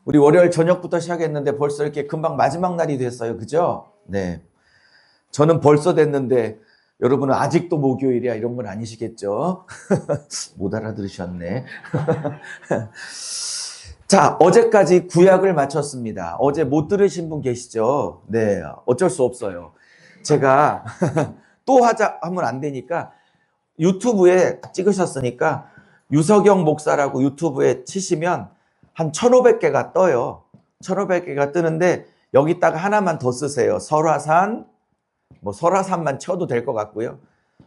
우리 월요일 저녁부터 시작했는데 벌써 이렇게 금방 마지막 날이 됐어요. 그죠? 네. 저는 벌써 됐는데 여러분은 아직도 목요일이야 이런 건 아니시겠죠? 못 알아들으셨네. 자, 어제까지 구약을 마쳤습니다. 어제 못 들으신 분 계시죠? 네. 어쩔 수 없어요. 제가 또 하면 안 되니까 유튜브에 찍으셨으니까 유석영 목사라고 유튜브에 치시면 한 1,500개가 떠요. 1,500개가 뜨는데 여기다가 하나만 더 쓰세요. 설화산, 설화산만 쳐도 될 것 같고요.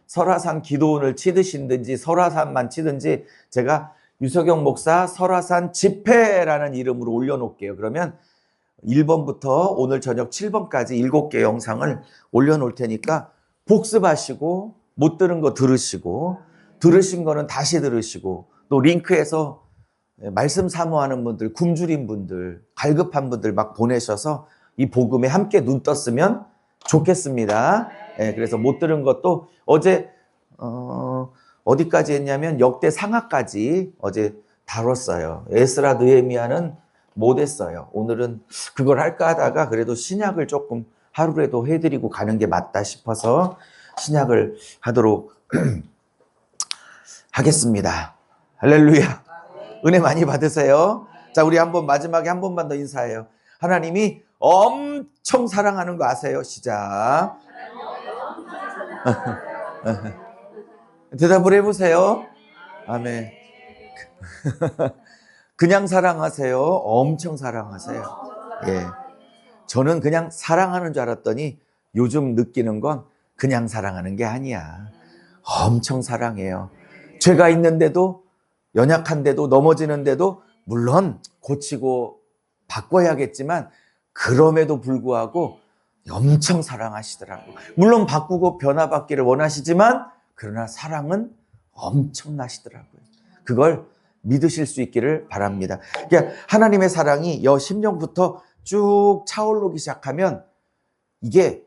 설화산 기도원을 치드신든지 설화산만 치든지 제가 유석영 목사 설화산 집회라는 이름으로 올려놓을게요. 그러면 1번부터 오늘 저녁 7번까지 7개 영상을 올려놓을 테니까 복습하시고 못 들은 거 들으시고 들으신 거는 다시 들으시고 또 링크에서 말씀 사모하는 분들, 굶주린 분들, 갈급한 분들 막 보내셔서 이 복음에 함께 눈 떴으면 좋겠습니다. 그래서 못 들은 것도 어제 어디까지 했냐면 역대 상하까지 어제 다뤘어요. 에스라 느헤미야는 못했어요. 오늘은 그걸 할까 하다가 그래도 신약을 조금 하루라도 해드리고 가는 게 맞다 싶어서 신약을 하도록 하겠습니다. 할렐루야. 은혜 많이 받으세요. 자, 우리 한번 마지막에 한 번만 더 인사해요. 하나님이 엄청 사랑하는 거 아세요? 시작. 대답을 해보세요. 아멘. 그냥 사랑하세요? 엄청 사랑하세요? 예. 저는 그냥 사랑하는 줄 알았더니 요즘 느끼는 건 그냥 사랑하는 게 아니야. 엄청 사랑해요. 죄가 있는데도 연약한데도 넘어지는데도 물론 고치고 바꿔야겠지만 그럼에도 불구하고 엄청 사랑하시더라고. 물론 바꾸고 변화받기를 원하시지만 그러나 사랑은 엄청나시더라고요. 그걸 믿으실 수 있기를 바랍니다. 그러니까 하나님의 사랑이 심령부터 쭉 차오르기 시작하면 이게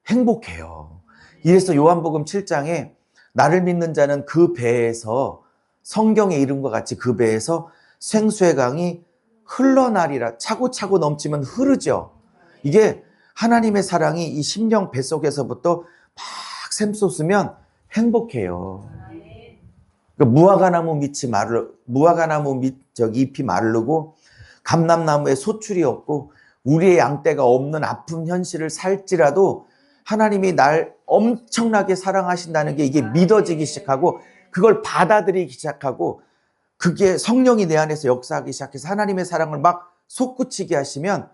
행복해요. 이래서 요한복음 7장에 나를 믿는 자는 그 배에서 성경의 이름과 같이 그 배에서 생수의 강이 흘러나리라. 차고차고 넘치면 흐르죠. 이게 하나님의 사랑이 이 심령 뱃속에서부터 막 샘솟으면 행복해요. 무화과나무 잎이 마르고 감람나무에 소출이 없고 우리의 양떼가 없는 아픈 현실을 살지라도 하나님이 날 엄청나게 사랑하신다는 게 이게 믿어지기 시작하고 그걸 받아들이기 시작하고 그게 성령이 내 안에서 역사하기 시작해서 하나님의 사랑을 막 솟구치게 하시면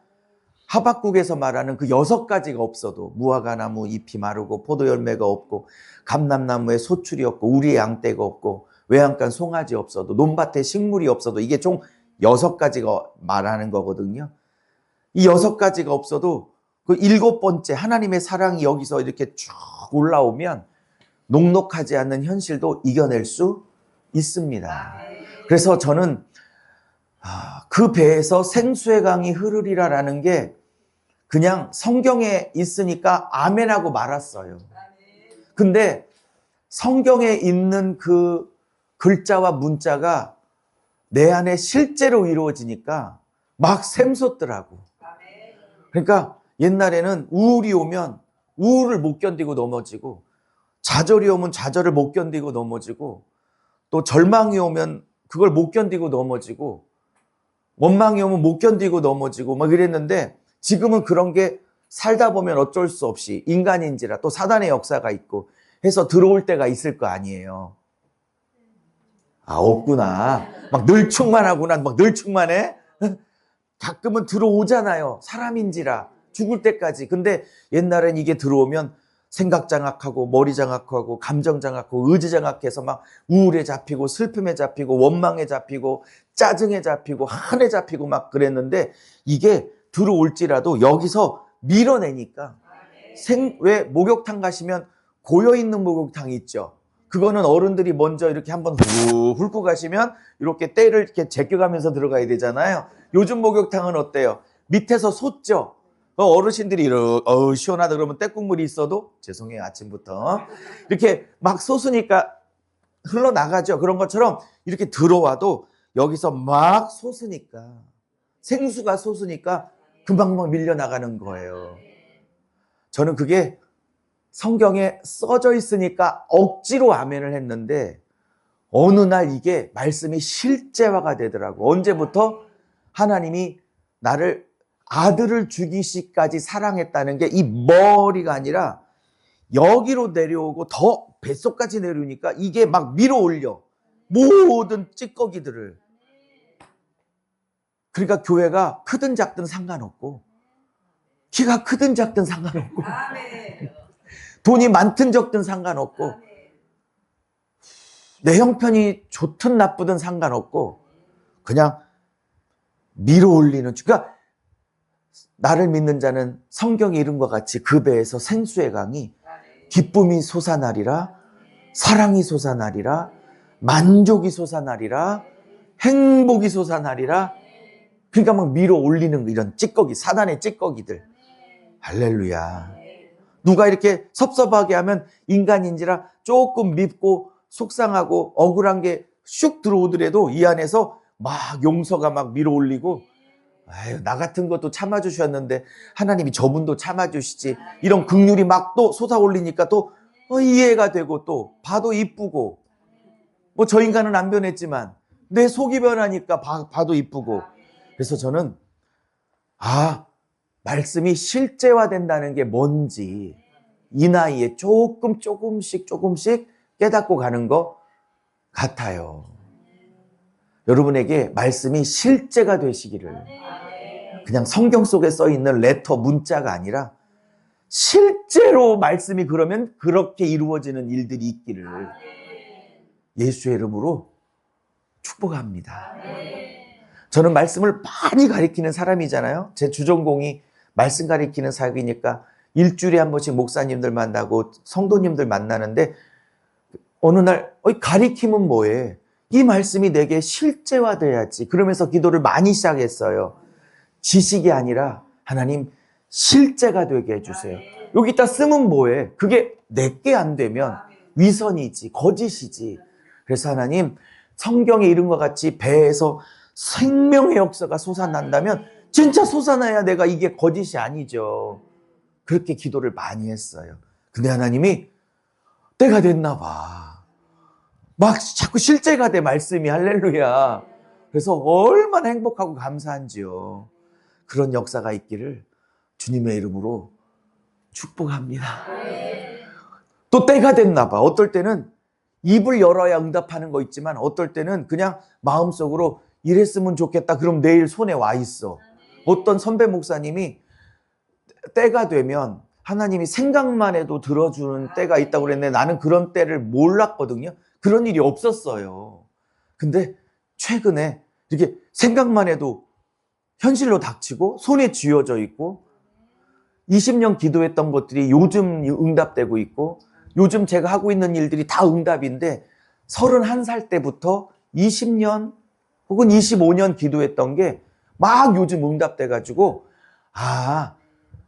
하박국에서 말하는 그 6가지가 없어도 무화과나무 잎이 마르고 포도열매가 없고 감람나무에 소출이 없고 우리의 양떼가 없고 외양간 송아지 없어도 논밭에 식물이 없어도 이게 총 6가지가 말하는 거거든요. 이 6가지가 없어도 그 7번째 하나님의 사랑이 여기서 이렇게 쭉 올라오면 녹록하지 않는 현실도 이겨낼 수 있습니다. 그래서 저는 그 배에서 생수의 강이 흐르리라라는 게 그냥 성경에 있으니까 아멘하고 말았어요. 근데 성경에 있는 그 글자와 문자가 내 안에 실제로 이루어지니까 막 샘솟더라고. 그러니까 옛날에는 우울이 오면 우울을 못 견디고 넘어지고 좌절이 오면 좌절을 못 견디고 넘어지고 또 절망이 오면 그걸 못 견디고 넘어지고 원망이 오면 못 견디고 넘어지고 막 이랬는데 지금은 그런 게 살다 보면 어쩔 수 없이 인간인지라 또 사단의 역사가 있고 해서 들어올 때가 있을 거 아니에요. 없구나. 막 늘 충만하구나. 막 늘 충만해. 가끔은 들어오잖아요. 사람인지라 죽을 때까지. 근데 옛날엔 이게 들어오면 생각 장악하고 머리 장악하고 감정 장악하고 의지 장악해서 막 우울에 잡히고 슬픔에 잡히고 원망에 잡히고 짜증에 잡히고 한에 잡히고 막 그랬는데 이게 들어올지라도 여기서 밀어내니까 왜 목욕탕 가시면 고여있는 목욕탕이 있죠. 그거는 어른들이 먼저 이렇게 한번 훑고 가시면 이렇게 때를 이렇게 제껴가면서 들어가야 되잖아요. 요즘 목욕탕은 어때요? 밑에서 솟죠. 어르신들이 이렇게 시원하다 그러면 떼국물이 있어도 죄송해요 아침부터 이렇게 막 솟으니까 흘러나가죠. 그런 것처럼 이렇게 들어와도 여기서 막 솟으니까 생수가 솟으니까 금방 밀려나가는 거예요. 저는 그게 성경에 써져 있으니까 억지로 아멘을 했는데 어느 날 이게 말씀이 실제화가 되더라고. 언제부터? 하나님이 나를 아들을 주기시까지 사랑했다는 게 이 머리가 아니라 여기로 내려오고 더 뱃속까지 내려오니까 이게 막 밀어 올려. 모든 찌꺼기들을. 그러니까 교회가 크든 작든 상관없고 키가 크든 작든 상관없고 돈이 많든 적든 상관없고 내 형편이 좋든 나쁘든 상관없고 그냥 밀어 올리는, 그러니까 나를 믿는 자는 성경에 이른 것 같이 그 배에서 생수의 강이 기쁨이 솟아나리라, 사랑이 솟아나리라, 만족이 솟아나리라, 행복이 솟아나리라. 그러니까 막 밀어 올리는 이런 찌꺼기, 사단의 찌꺼기들. 할렐루야. 누가 이렇게 섭섭하게 하면 인간인지라 조금 밉고 속상하고 억울한 게 슉 들어오더라도 이 안에서 막 용서가 막 밀어 올리고, 아유, 나 같은 것도 참아주셨는데 하나님이 저분도 참아주시지. 이런 긍휼이 막 또 솟아올리니까 또 이해가 되고 또 봐도 이쁘고, 뭐 저 인간은 안 변했지만 내 속이 변하니까 봐도 이쁘고. 그래서 저는 말씀이 실제화된다는 게 뭔지 이 나이에 조금씩 깨닫고 가는 것 같아요. 여러분에게 말씀이 실제가 되시기를, 그냥 성경 속에 써 있는 레터, 문자가 아니라 실제로 말씀이 그러면 그렇게 이루어지는 일들이 있기를 예수의 이름으로 축복합니다. 저는 말씀을 많이 가리키는 사람이잖아요. 제 주전공이 말씀 가리키는 사역이니까 일주일에 한 번씩 목사님들 만나고 성도님들 만나는데 어느 날 가리킴은 뭐해? 이 말씀이 내게 실제화돼야지. 그러면서 기도를 많이 시작했어요. 지식이 아니라 하나님 실제가 되게 해주세요. 여기다 쓰면 뭐해? 그게 내게 안 되면 위선이지, 거짓이지. 그래서 하나님, 성경에 이른 것 같이 배에서 생명의 역사가 솟아난다면 진짜 솟아나야 내가 이게 거짓이 아니죠. 그렇게 기도를 많이 했어요. 근데 하나님이 때가 됐나 봐. 막 자꾸 실제가 돼, 말씀이. 할렐루야. 그래서 얼마나 행복하고 감사한지요. 그런 역사가 있기를 주님의 이름으로 축복합니다. 또 때가 됐나 봐. 어떨 때는 입을 열어야 응답하는 거 있지만 어떨 때는 그냥 마음속으로 이랬으면 좋겠다. 그럼 내일 손에 와 있어. 어떤 선배 목사님이 때가 되면 하나님이 생각만 해도 들어주는 때가 있다고 그랬는데 나는 그런 때를 몰랐거든요. 그런 일이 없었어요. 근데 최근에 이렇게 생각만 해도 현실로 닥치고 손에 쥐어져 있고 20년 기도했던 것들이 요즘 응답되고 있고 요즘 제가 하고 있는 일들이 다 응답인데 31살 때부터 20년 혹은 25년 기도했던 게 막 요즘 응답돼가지고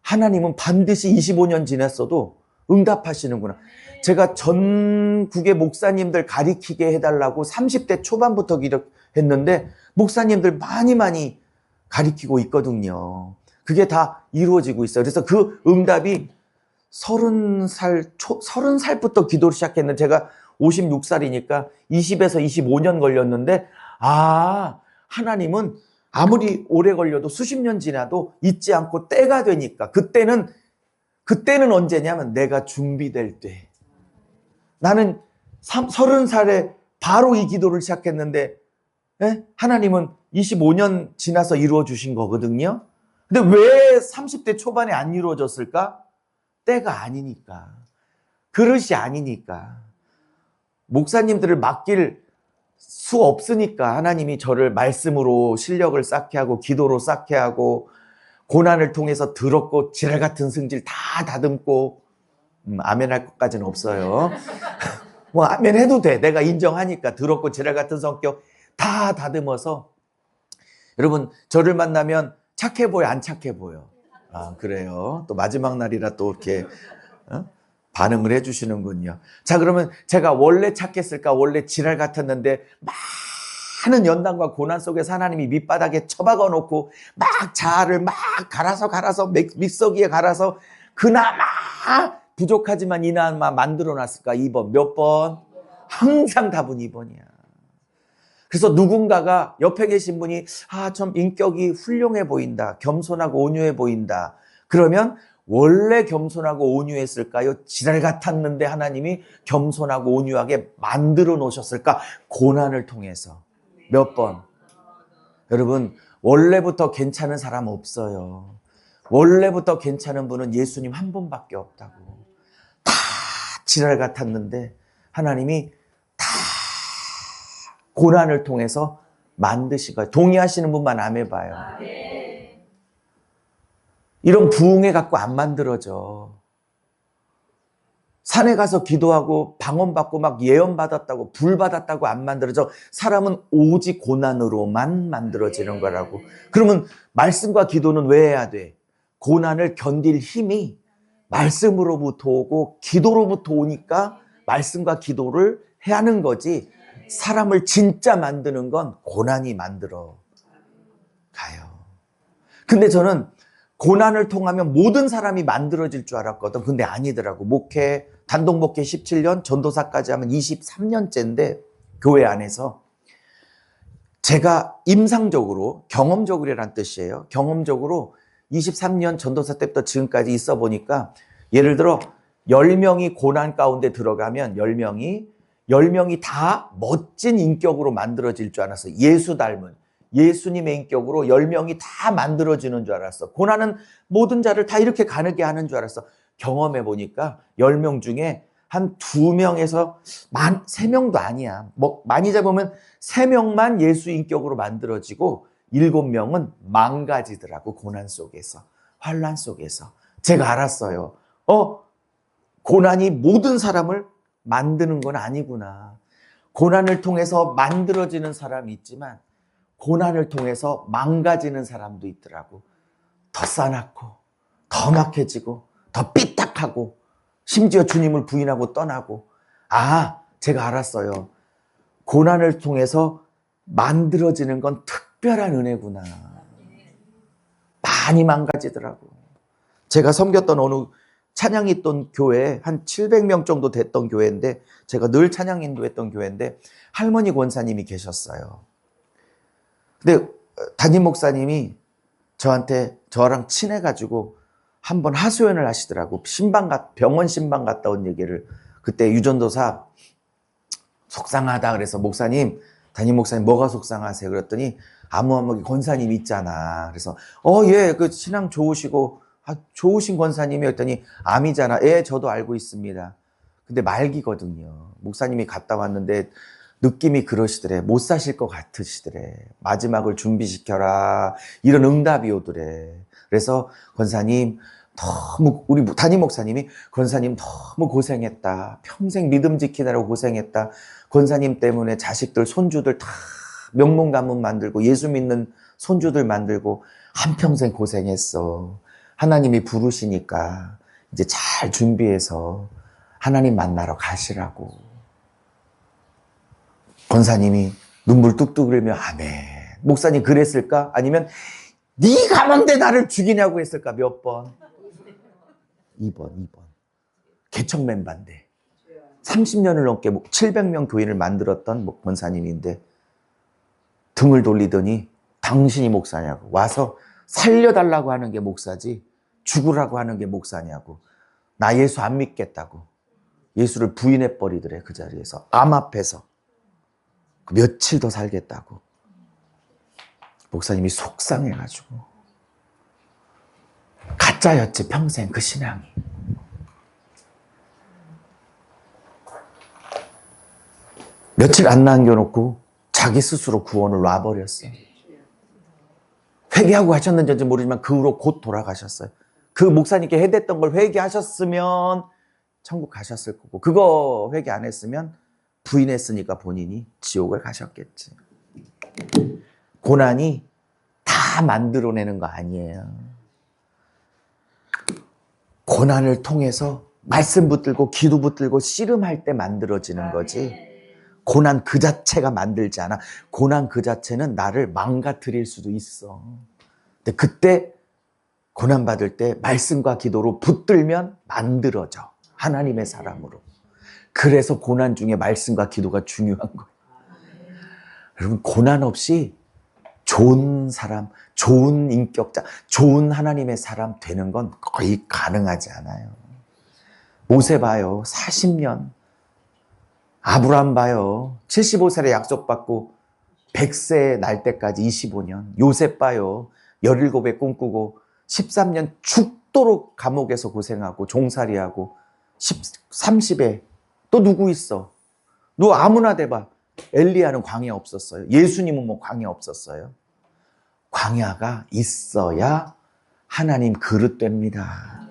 하나님은 반드시 25년 지났어도 응답하시는구나. 제가 전국의 목사님들 가리키게 해달라고 30대 초반부터 기도했는데 목사님들 많이 가리키고 있거든요. 그게 다 이루어지고 있어요. 그래서 그 응답이 30살부터 기도를 시작했는데 제가 56살이니까 20에서 25년 걸렸는데 하나님은 아무리 오래 걸려도 수십 년 지나도 잊지 않고 때가 되니까 그때는 언제냐면 내가 준비될 때. 나는 30살에 바로 이 기도를 시작했는데 하나님은 25년 지나서 이루어 주신 거거든요. 근데 왜 30대 초반에 안 이루어졌을까? 때가 아니니까. 그릇이 아니니까. 목사님들을 맡길 수 없으니까 하나님이 저를 말씀으로 실력을 쌓게 하고 기도로 쌓게 하고 고난을 통해서 더럽고 지랄 같은 성질 다 다듬고 아멘 할 것까지는 없어요. 뭐 아멘 해도 돼. 내가 인정하니까 더럽고 지랄 같은 성격 다 다듬어서 여러분 저를 만나면 착해 보여 안 착해 보여? 그래요. 또 마지막 날이라 또 이렇게 반응을 해주시는군요. 자, 그러면 제가 원래 착했을까? 원래 지랄 같았는데 막 많은 연단과 고난 속에서 하나님이 밑바닥에 처박아 놓고 막 자아를 막 갈아서 믹서기에 갈아서 그나마 부족하지만 이나마 만들어 놨을까? 2번. 몇 번? 항상 답은 2번이야. 그래서 누군가가 옆에 계신 분이 좀 인격이 훌륭해 보인다. 겸손하고 온유해 보인다. 그러면 원래 겸손하고 온유했을까요? 지랄 같았는데 하나님이 겸손하고 온유하게 만들어 놓으셨을까? 고난을 통해서. 몇 번? 여러분, 원래부터 괜찮은 사람 없어요. 원래부터 괜찮은 분은 예수님 한 분밖에 없다고. 다 지랄 같았는데 하나님이 다 고난을 통해서 만드신 거예요. 동의하시는 분만 아멘해봐요. 이런 부흥회 갖고 안 만들어져. 산에 가서 기도하고 방언받고 막 예언받았다고 불받았다고 안 만들어져. 사람은 오직 고난으로만 만들어지는 거라고. 그러면 말씀과 기도는 왜 해야 돼? 고난을 견딜 힘이 말씀으로부터 오고 기도로부터 오니까 말씀과 기도를 해야 하는 거지. 사람을 진짜 만드는 건 고난이 만들어 가요. 근데 저는 고난을 통하면 모든 사람이 만들어질 줄 알았거든. 근데 아니더라고. 단독 목회 17년, 전도사까지 하면 23년째인데 교회 안에서 제가 임상적으로, 경험적으로란 뜻이에요. 경험적으로 23년 전도사 때부터 지금까지 있어 보니까 예를 들어 10명이 고난 가운데 들어가면 10명이 다 멋진 인격으로 만들어질 줄 알았어. 예수 닮은 예수님의 인격으로 10명이 다 만들어지는 줄 알았어. 고난은 모든 자를 다 이렇게 가늘게 하는 줄 알았어. 경험해 보니까 10명 중에 한 2명에서 3명도 아니야. 많이 잡으면 3명만 예수 인격으로 만들어지고 7명은 망가지더라고. 고난 속에서, 환난 속에서. 제가 알았어요. 고난이 모든 사람을 만드는 건 아니구나. 고난을 통해서 만들어지는 사람이 있지만 고난을 통해서 망가지는 사람도 있더라고. 더 싸납고 더 막해지고 더 삐딱하고 심지어 주님을 부인하고 떠나고. 제가 알았어요. 고난을 통해서 만들어지는 건 특별한 은혜구나. 많이 망가지더라고. 제가 섬겼던 어느 찬양 있던 교회 한 700명 정도 됐던 교회인데 제가 늘 찬양 인도했던 교회인데 할머니 권사님이 계셨어요. 근데 담임 목사님이 저랑 친해가지고 한번 하소연을 하시더라고. 병원 신방 갔다 온 얘기를. 그때 유전도사 속상하다 그래서 담임 목사님 뭐가 속상하세요? 그랬더니 아무아무기 권사님 있잖아. 그래서 예, 그 신앙 좋으시고 좋으신 권사님이 했더니 암이잖아. 예, 저도 알고 있습니다. 근데 말기거든요. 목사님이 갔다 왔는데 느낌이 그러시더래. 못 사실 것 같으시더래. 마지막을 준비시켜라. 이런 응답이 오더래. 그래서 권사님 우리 담임 목사님이 권사님 너무 고생했다. 평생 믿음 지키느라고 고생했다. 권사님 때문에 자식들, 손주들 다 명문 가문 만들고 예수 믿는 손주들 만들고 한평생 고생했어. 하나님이 부르시니까 이제 잘 준비해서 하나님 만나러 가시라고. 권사님이 눈물 뚝뚝 흘리며 아멘. 목사님 그랬을까? 아니면 네 가만데 나를 죽이냐고 했을까? 몇 번? 2번. 개척 멤버인데 30년을 넘게 700명 교인을 만들었던 권사님인데 등을 돌리더니 당신이 목사냐고. 와서 살려달라고 하는 게 목사지 죽으라고 하는 게 목사냐고. 나 예수 안 믿겠다고. 예수를 부인해버리더래. 그 자리에서 암 앞에서 며칠 더 살겠다고. 목사님이 속상해가지고 가짜였지 평생 그 신앙이. 며칠 안 남겨놓고 자기 스스로 구원을 놔버렸어. 회개하고 하셨는지 모르지만 그 후로 곧 돌아가셨어요. 그 목사님께 해댔던 걸 회개하셨으면 천국 가셨을 거고 그거 회개 안 했으면 부인했으니까 본인이 지옥을 가셨겠지. 고난이 다 만들어내는 거 아니에요. 고난을 통해서 말씀 붙들고 기도 붙들고 씨름할 때 만들어지는 거지. 고난 그 자체가 만들지 않아. 고난 그 자체는 나를 망가뜨릴 수도 있어. 근데 그때 고난받을 때 말씀과 기도로 붙들면 만들어져. 하나님의 사람으로. 그래서 고난 중에 말씀과 기도가 중요한 거예요. 여러분, 고난 없이 좋은 사람, 좋은 인격자, 좋은 하나님의 사람 되는 건 거의 가능하지 않아요. 모세 봐요. 40년. 아브라함 봐요. 75세에 약속받고 100세 날 때까지 25년. 요셉 봐요. 17에 꿈꾸고 13년 죽도록 감옥에서 고생하고 종살이하고 30에 또 누구 있어? 너 아무나 대봐. 엘리야는 광야 없었어요. 예수님은 뭐 광야 없었어요. 광야가 있어야 하나님 그릇 됩니다.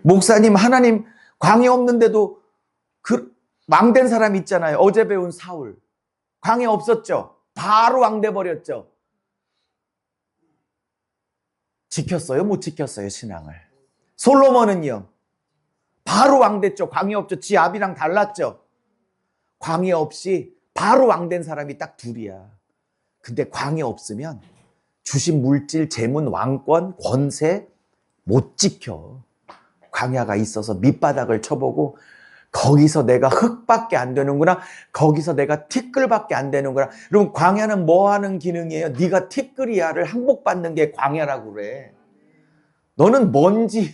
목사님, 하나님 광야 없는데도 왕된 사람 있잖아요. 어제 배운 사울. 광야 없었죠. 바로 왕돼 버렸죠. 지켰어요? 못 지켰어요? 신앙을. 솔로몬은요. 바로 왕됐죠. 광야 없죠. 지 아비랑 달랐죠. 광야 없이 바로 왕된 사람이 딱 둘이야. 근데 광야 없으면 주신 물질, 재문, 왕권, 권세 못 지켜. 광야가 있어서 밑바닥을 쳐보고 거기서 내가 흙밖에 안 되는구나. 거기서 내가 티끌밖에 안 되는구나. 그럼 광야는 뭐 하는 기능이에요? 네가 티끌이야를 항복받는 게 광야라고 그래. 너는 먼지야.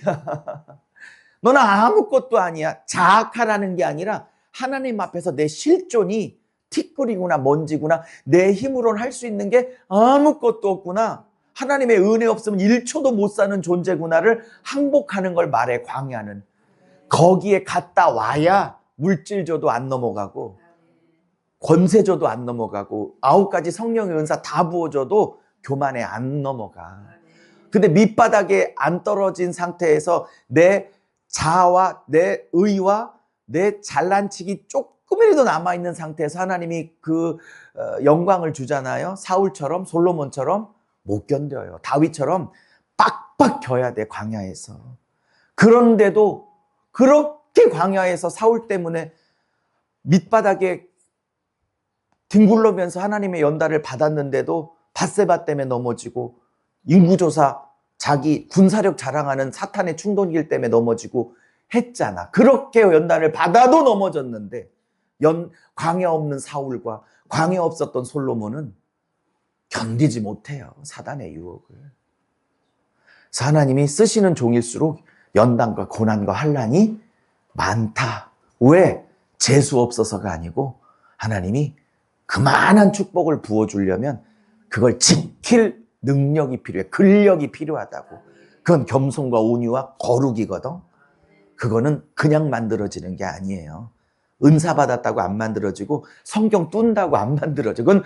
너는 아무것도 아니야. 자학하라는 게 아니라 하나님 앞에서 내 실존이 티끌이구나, 먼지구나. 내 힘으로는 할 수 있는 게 아무것도 없구나. 하나님의 은혜 없으면 1초도 못 사는 존재구나를 항복하는 걸 말해, 광야는. 거기에 갔다 와야 물질 줘도 안 넘어가고 권세 줘도 안 넘어가고 9가지 성령의 은사 다 부어줘도 교만에 안 넘어가. 근데 밑바닥에 안 떨어진 상태에서 내 자아와 내 의와 내 잘난치기 조금이라도 남아있는 상태에서 하나님이 그 영광을 주잖아요. 사울처럼 솔로몬처럼 못 견뎌요. 다윗처럼 빡빡 겨야 돼, 광야에서. 그런데도 그렇게 광야에서 사울 때문에 밑바닥에 뒹굴르면서 하나님의 연단을 받았는데도 밧세바 때문에 넘어지고 인구조사 자기 군사력 자랑하는 사탄의 충동길 때문에 넘어지고 했잖아. 그렇게 연단을 받아도 넘어졌는데 광야 없는 사울과 광야 없었던 솔로몬은 견디지 못해요. 사단의 유혹을. 그래서 하나님이 쓰시는 종일수록 연단과 고난과 환난이 많다. 왜? 재수 없어서가 아니고 하나님이 그만한 축복을 부어주려면 그걸 지킬 능력이 필요해. 근력이 필요하다고. 그건 겸손과 온유와 거룩이거든. 그거는 그냥 만들어지는 게 아니에요. 은사 받았다고 안 만들어지고 성경 뚠다고 안 만들어지고 그건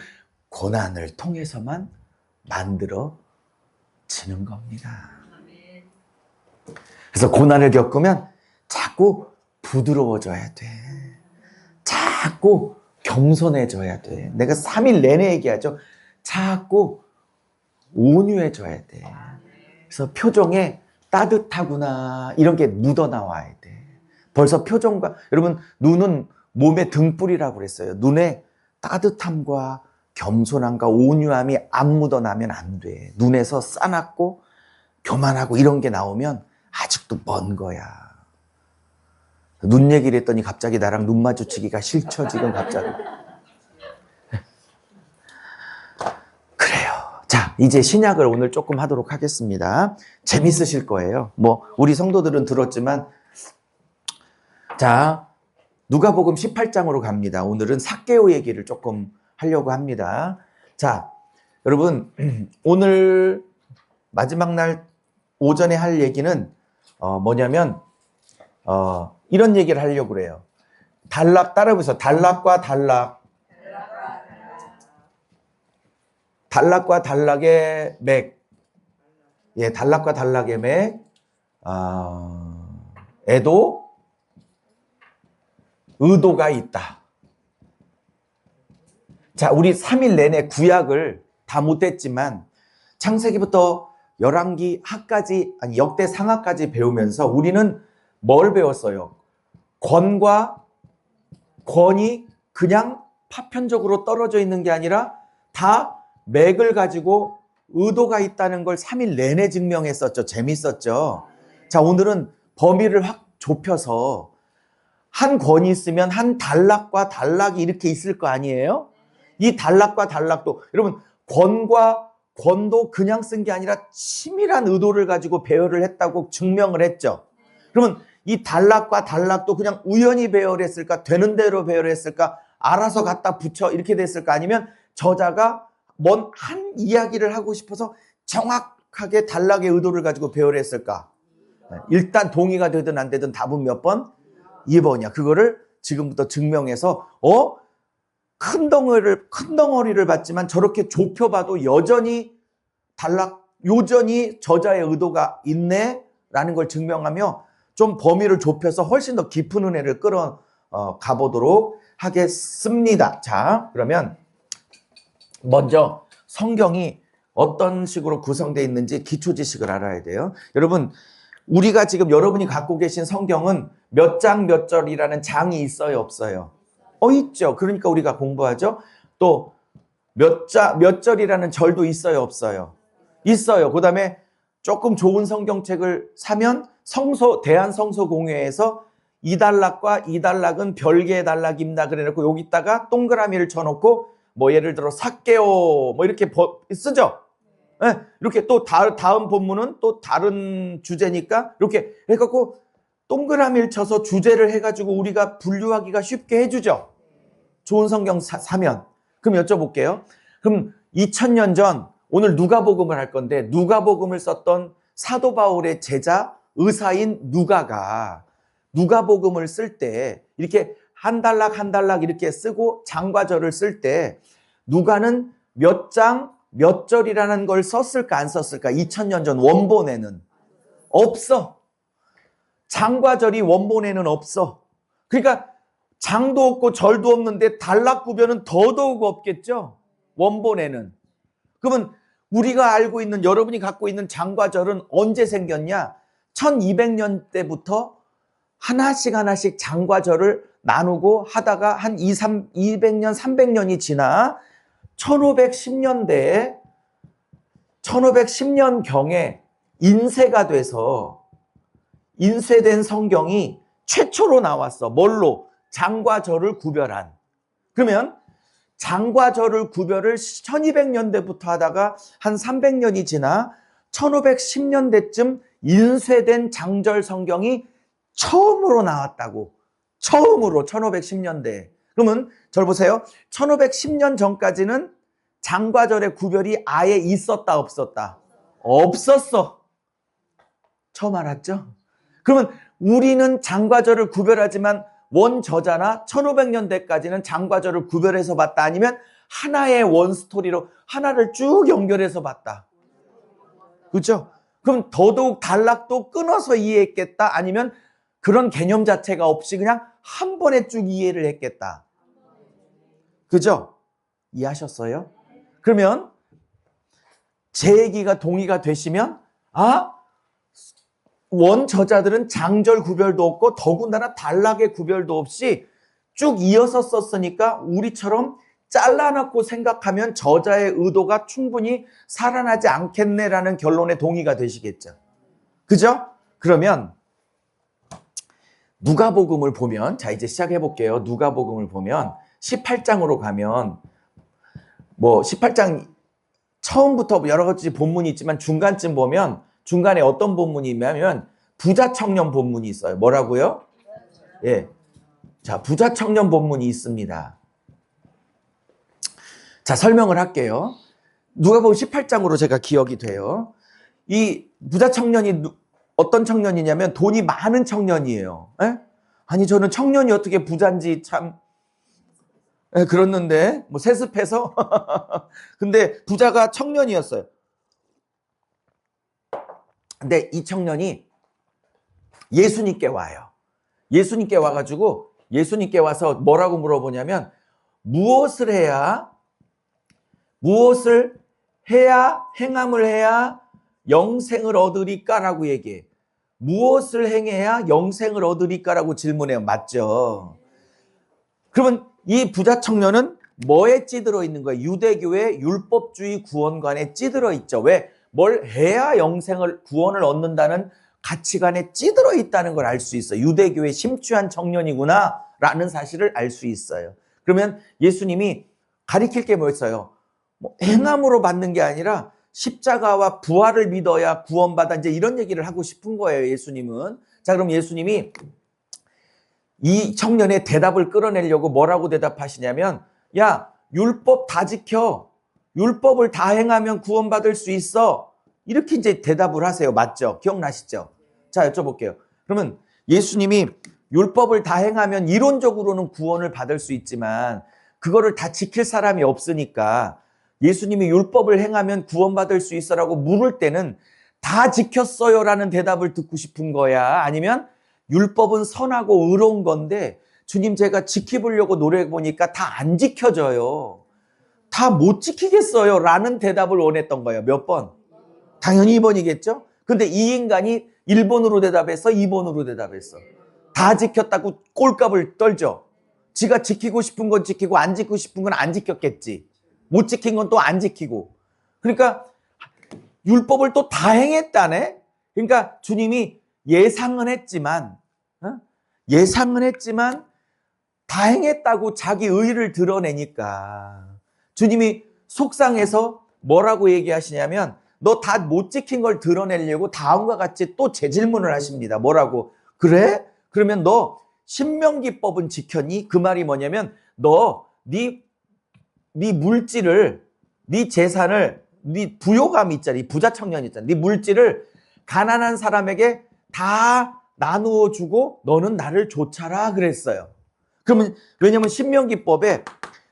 고난을 통해서만 만들어지는 겁니다. 그래서 고난을 겪으면 자꾸 부드러워져야 돼. 자꾸 겸손해져야 돼. 내가 3일 내내 얘기하죠. 자꾸 온유해져야 돼. 그래서 표정에 따뜻하구나 이런 게 묻어나와야 돼. 벌써 표정과 여러분 눈은 몸의 등불이라고 그랬어요. 눈에 따뜻함과 겸손함과 온유함이 안 묻어나면 안 돼. 눈에서 싸납고 교만하고 이런 게 나오면 아직도 먼 거야. 눈 얘기를 했더니 갑자기 나랑 눈 마주치기가 싫죠, 지금 갑자기. 그래요. 자, 이제 신약을 오늘 조금 하도록 하겠습니다. 재밌으실 거예요. 뭐, 우리 성도들은 들었지만, 자, 누가복음 18장으로 갑니다. 오늘은 삭개오 얘기를 조금 하려고 합니다. 자, 여러분, 오늘 마지막 날 오전에 할 얘기는 뭐냐면 이런 얘기를 하려고 그래요. 단락 따라해보세요. 단락과 단락. 단락과 단락의 맥. 예, 단락과 단락의 맥. 에도 의도가 있다. 자, 우리 3일 내내 구약을 다 못했지만 창세기부터 열왕기 하까지, 아니 역대 상하까지 배우면서 우리는 뭘 배웠어요? 권과 권이 그냥 파편적으로 떨어져 있는 게 아니라 다 맥을 가지고 의도가 있다는 걸 3일 내내 증명했었죠. 재밌었죠. 자, 오늘은 범위를 확 좁혀서 한 권이 있으면 한 단락과 단락이 이렇게 있을 거 아니에요? 이 단락과 단락도, 여러분, 권과 권도 그냥 쓴 게 아니라 치밀한 의도를 가지고 배열을 했다고 증명을 했죠. 그러면 이 단락과 단락도 그냥 우연히 배열했을까? 되는 대로 배열했을까? 알아서 갖다 붙여 이렇게 됐을까? 아니면 저자가 뭔 한 이야기를 하고 싶어서 정확하게 단락의 의도를 가지고 배열했을까? 일단 동의가 되든 안 되든 답은 몇 번? 2번이야. 그거를 지금부터 증명해서 큰 덩어리를 봤지만 저렇게 좁혀봐도 여전히 저자의 의도가 있네라는 걸 증명하며 좀 범위를 좁혀서 훨씬 더 깊은 은혜를 가보도록 하겠습니다. 자, 그러면 먼저 성경이 어떤 식으로 구성되어 있는지 기초 지식을 알아야 돼요. 여러분, 우리가 지금 여러분이 갖고 계신 성경은 몇 장 몇 절이라는 장이 있어요, 없어요? 있죠. 그러니까 우리가 공부하죠. 또 몇 절이라는 절도 있어요, 없어요? 있어요. 그 다음에 조금 좋은 성경책을 사면 대한성서공회에서 이 단락과 이 단락은 별개의 단락입니다. 그래놓고 여기다가 동그라미를 쳐놓고 뭐 예를 들어 삭개오 뭐 이렇게 쓰죠. 네, 이렇게 또 다음 본문은 또 다른 주제니까 이렇게 해갖고 동그라미를 쳐서 주제를 해가지고 우리가 분류하기가 쉽게 해주죠. 좋은 성경 사면. 그럼 여쭤볼게요. 그럼 2000년 전 오늘 누가복음을 할 건데 누가복음을 썼던 사도 바울의 제자 의사인 누가가 누가복음을 쓸 때 이렇게 한 단락 한 단락 이렇게 쓰고 장과 절을 쓸 때 누가는 몇 장 몇 절이라는 걸 썼을까 안 썼을까? 2000년 전 원본에는 없어. 장과 절이 원본에는 없어. 그러니까 장도 없고 절도 없는데 단락 구별은 더더욱 없겠죠. 원본에는. 그러면 우리가 알고 있는 여러분이 갖고 있는 장과 절은 언제 생겼냐? 1200년 때부터 하나씩 장과 절을 나누고 하다가 한 200년, 300년이 지나 1510년경에 인쇄가 돼서 인쇄된 성경이 최초로 나왔어. 뭘로? 장과 절을 구별한. 그러면 장과 절을 구별을 1200년대부터 하다가 한 300년이 지나 1510년대쯤 인쇄된 장절 성경이 처음으로 나왔다고. 처음으로 1510년대. 그러면 절 보세요. 1510년 전까지는 장과 절의 구별이 아예 있었다 없었다? 없었어. 처음 알았죠? 그러면 우리는 장과 절을 구별하지만 원저자나 1500년대까지는 장과 절을 구별해서 봤다. 아니면 하나의 원스토리로 하나를 쭉 연결해서 봤다. 그렇죠? 그럼 더더욱 단락도 끊어서 이해했겠다. 아니면 그런 개념 자체가 없이 그냥 한 번에 쭉 이해를 했겠다. 그죠? 이해하셨어요? 그러면 제 얘기가 동의가 되시면 원저자들은 장절 구별도 없고 더군다나 단락의 구별도 없이 쭉 이어서 썼으니까 우리처럼 잘라놓고 생각하면 저자의 의도가 충분히 살아나지 않겠네라는 결론에 동의가 되시겠죠. 그죠? 그러면 누가복음을 보면, 자 이제 시작해 볼게요. 누가복음을 보면 18장으로 가면 뭐 18장 처음부터 여러 가지 본문이 있지만 중간쯤 보면 중간에 어떤 본문이 있냐면 부자 청년 본문이 있어요. 뭐라고요? 예. 자, 부자 청년 본문이 있습니다. 자, 설명을 할게요. 누가복음 18장으로 제가 기억이 돼요. 이 부자 청년이 어떤 청년이냐면 돈이 많은 청년이에요. 에? 아니 저는 청년이 어떻게 부자인지 참 그렇는데 뭐 세습해서 근데 부자가 청년이었어요. 근데 이 청년이 예수님께 와요. 예수님께 와가지고 예수님께 와서 뭐라고 물어보냐면 무엇을 해야 행함을 해야 영생을 얻으리까라고 얘기해. 무엇을 행해야 영생을 얻으리까라고 질문해요. 맞죠? 그러면 이 부자 청년은 뭐에 찌들어 있는 거예요? 유대교의 율법주의 구원관에 찌들어 있죠. 왜? 뭘 해야 영생을 구원을 얻는다는 가치관에 찌들어 있다는 걸 알 수 있어요. 유대교의 심취한 청년이구나 라는 사실을 알 수 있어요. 그러면 예수님이 가리킬 게 뭐였어요? 행함으로 받는 게 아니라 십자가와 부활을 믿어야 구원받아, 이제 이런 얘기를 하고 싶은 거예요, 예수님은. 자, 그럼 예수님이 이 청년의 대답을 끌어내려고 뭐라고 대답하시냐면, 야, 율법 다 지켜. 율법을 다 행하면 구원받을 수 있어. 이렇게 이제 대답을 하세요. 맞죠? 기억나시죠? 자, 여쭤볼게요. 그러면 예수님이 율법을 다 행하면 이론적으로는 구원을 받을 수 있지만 그거를 다 지킬 사람이 없으니까 예수님이 율법을 행하면 구원받을 수 있어라고 물을 때는 다 지켰어요 라는 대답을 듣고 싶은 거야? 아니면 율법은 선하고 의로운 건데 주님 제가 지켜보려고 노력해보니까 다 안 지켜져요. 다 못 지키겠어요 라는 대답을 원했던 거예요. 몇 번? 당연히 2번이겠죠? 근데 이 인간이 1번으로 대답해서 2번으로 대답했어. 다 지켰다고 꼴값을 떨죠. 지가 지키고 싶은 건 지키고 안 지키고 싶은 건 안 지켰겠지. 못 지킨 건 또 안 지키고. 그러니까 율법을 또 다 행했다네? 그러니까 주님이 예상은 했지만 다 행했다고 자기 의의를 드러내니까 주님이 속상해서 뭐라고 얘기하시냐면 너 다 못 지킨 걸 드러내려고 다음과 같이 또 재질문을 하십니다. 뭐라고? 그래? 그러면 너 신명기법은 지켰니? 그 말이 뭐냐면 너 네 물질을, 네 재산을, 네 부요감 있잖아. 부자 청년 있잖아. 네 물질을 가난한 사람에게 다 나누어 주고 너는 나를 좇아라 그랬어요. 그러면 왜냐면 신명기법에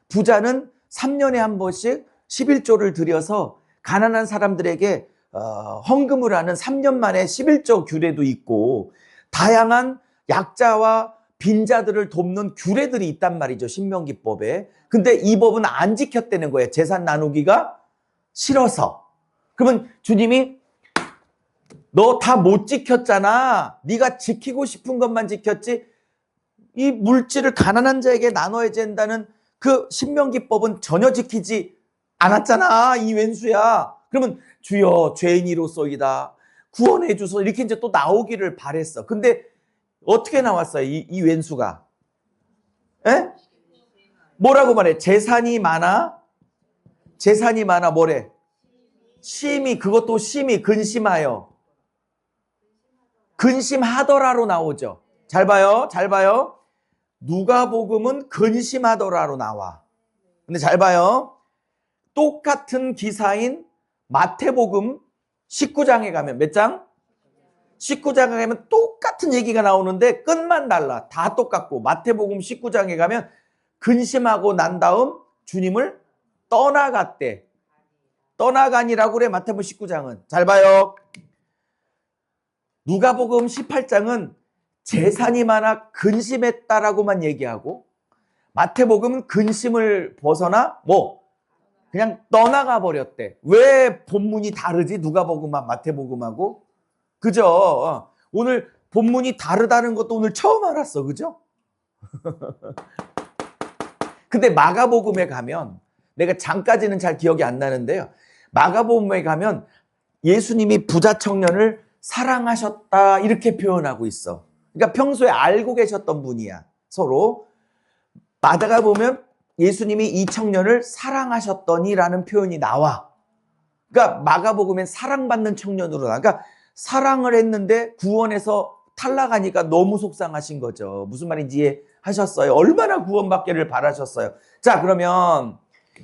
부자는 3년에 한 번씩 11조를 들여서 가난한 사람들에게 헌금을 하는 3년 만에 11조 규례도 있고 다양한 약자와 빈자들을 돕는 규례들이 있단 말이죠. 신명기법에. 근데 이 법은 안 지켰다는 거예요. 재산 나누기가 싫어서. 그러면 주님이 너 다 못 지켰잖아. 네가 지키고 싶은 것만 지켰지. 이 물질을 가난한 자에게 나눠야 된다는 그 신명기법은 전혀 지키지 않았잖아. 이 왼수야. 그러면 주여 죄인이로소이다. 구원해 주소. 이렇게 이제 또 나오기를 바랬어. 근데 어떻게 나왔어요? 이 왼수가. 에? 뭐라고 말해? 재산이 많아 뭐래? 심히, 그것도 심히 근심하여. 근심하더라로 나오죠. 잘 봐요. 누가복음은 근심하더라로 나와. 근데 잘 봐요. 똑같은 기사인 마태복음 19장에 가면 몇 장? 19장에 가면 똑같은 얘기가 나오는데 끝만 달라. 다 똑같고 마태복음 19장에 가면 근심하고 난 다음 주님을 떠나갔대. 떠나가니라고 그래. 마태복음 19장은. 잘 봐요. 누가복음 18장은 재산이 많아 근심했다라고만 얘기하고 마태복음은 근심을 벗어나 그냥 떠나가 버렸대. 왜 본문이 다르지? 누가복음과 마태복음하고. 그죠? 오늘 본문이 다르다는 것도 오늘 처음 알았어. 그죠? 근데 마가복음에 가면 내가 장까지는 잘 기억이 안 나는데요. 마가복음에 가면 예수님이 부자 청년을 사랑하셨다 이렇게 표현하고 있어. 그러니까 평소에 알고 계셨던 분이야. 서로. 마다가 보면 예수님이 이 청년을 사랑하셨더니라는 표현이 나와. 그러니까 마가복음엔 사랑받는 청년으로 나와. 그러니까 사랑을 했는데 구원에서 탈락하니까 너무 속상하신 거죠. 무슨 말인지 이해하셨어요? 얼마나 구원받기를 바라셨어요. 자, 그러면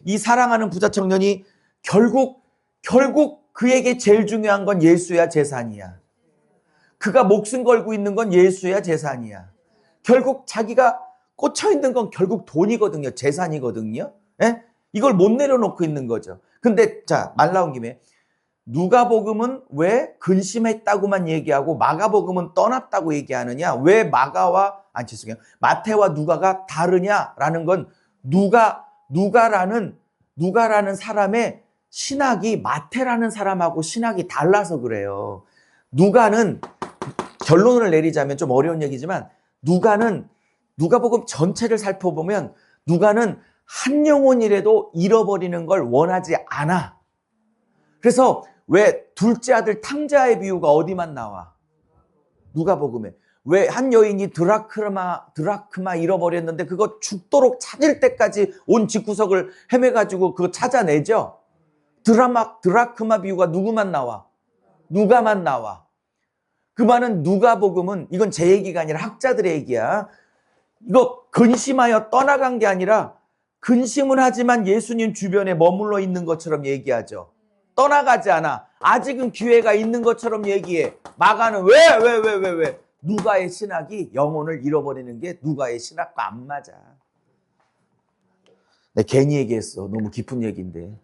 이 사랑하는 부자 청년이 결국 그에게 제일 중요한 건 예수야 재산이야. 그가 목숨 걸고 있는 건 예수야 재산이야. 결국 자기가 꽂혀 있는 건 결국 돈이거든요. 재산이거든요. 예? 이걸 못 내려놓고 있는 거죠. 근데 자, 말 나온 김에 누가복음은 왜 근심했다고만 얘기하고 마가복음은 떠났다고 얘기하느냐? 왜 마태와 누가가 다르냐라는 건 누가라는 사람의 신학이 마태라는 사람하고 신학이 달라서 그래요. 누가는 결론을 내리자면 좀 어려운 얘기지만 누가복음 전체를 살펴보면 누가는 한 영혼이라도 잃어버리는 걸 원하지 않아. 그래서 왜 둘째 아들 탕자의 비유가 어디만 나와? 누가복음에. 왜 한 여인이 드라크마 잃어버렸는데 그거 죽도록 찾을 때까지 온 집구석을 헤매가지고 그거 찾아내죠? 드라크마 비유가 누구만 나와? 누가만 나와. 그 말은 누가복음은 이건 제 얘기가 아니라 학자들의 얘기야. 이거 근심하여 떠나간 게 아니라 근심은 하지만 예수님 주변에 머물러 있는 것처럼 얘기하죠. 떠나가지 않아. 아직은 기회가 있는 것처럼 얘기해. 마가는 왜? 누가의 신학이 영혼을 잃어버리는 게 누가의 신학과 안 맞아. 내가 괜히 얘기했어. 너무 깊은 얘기인데.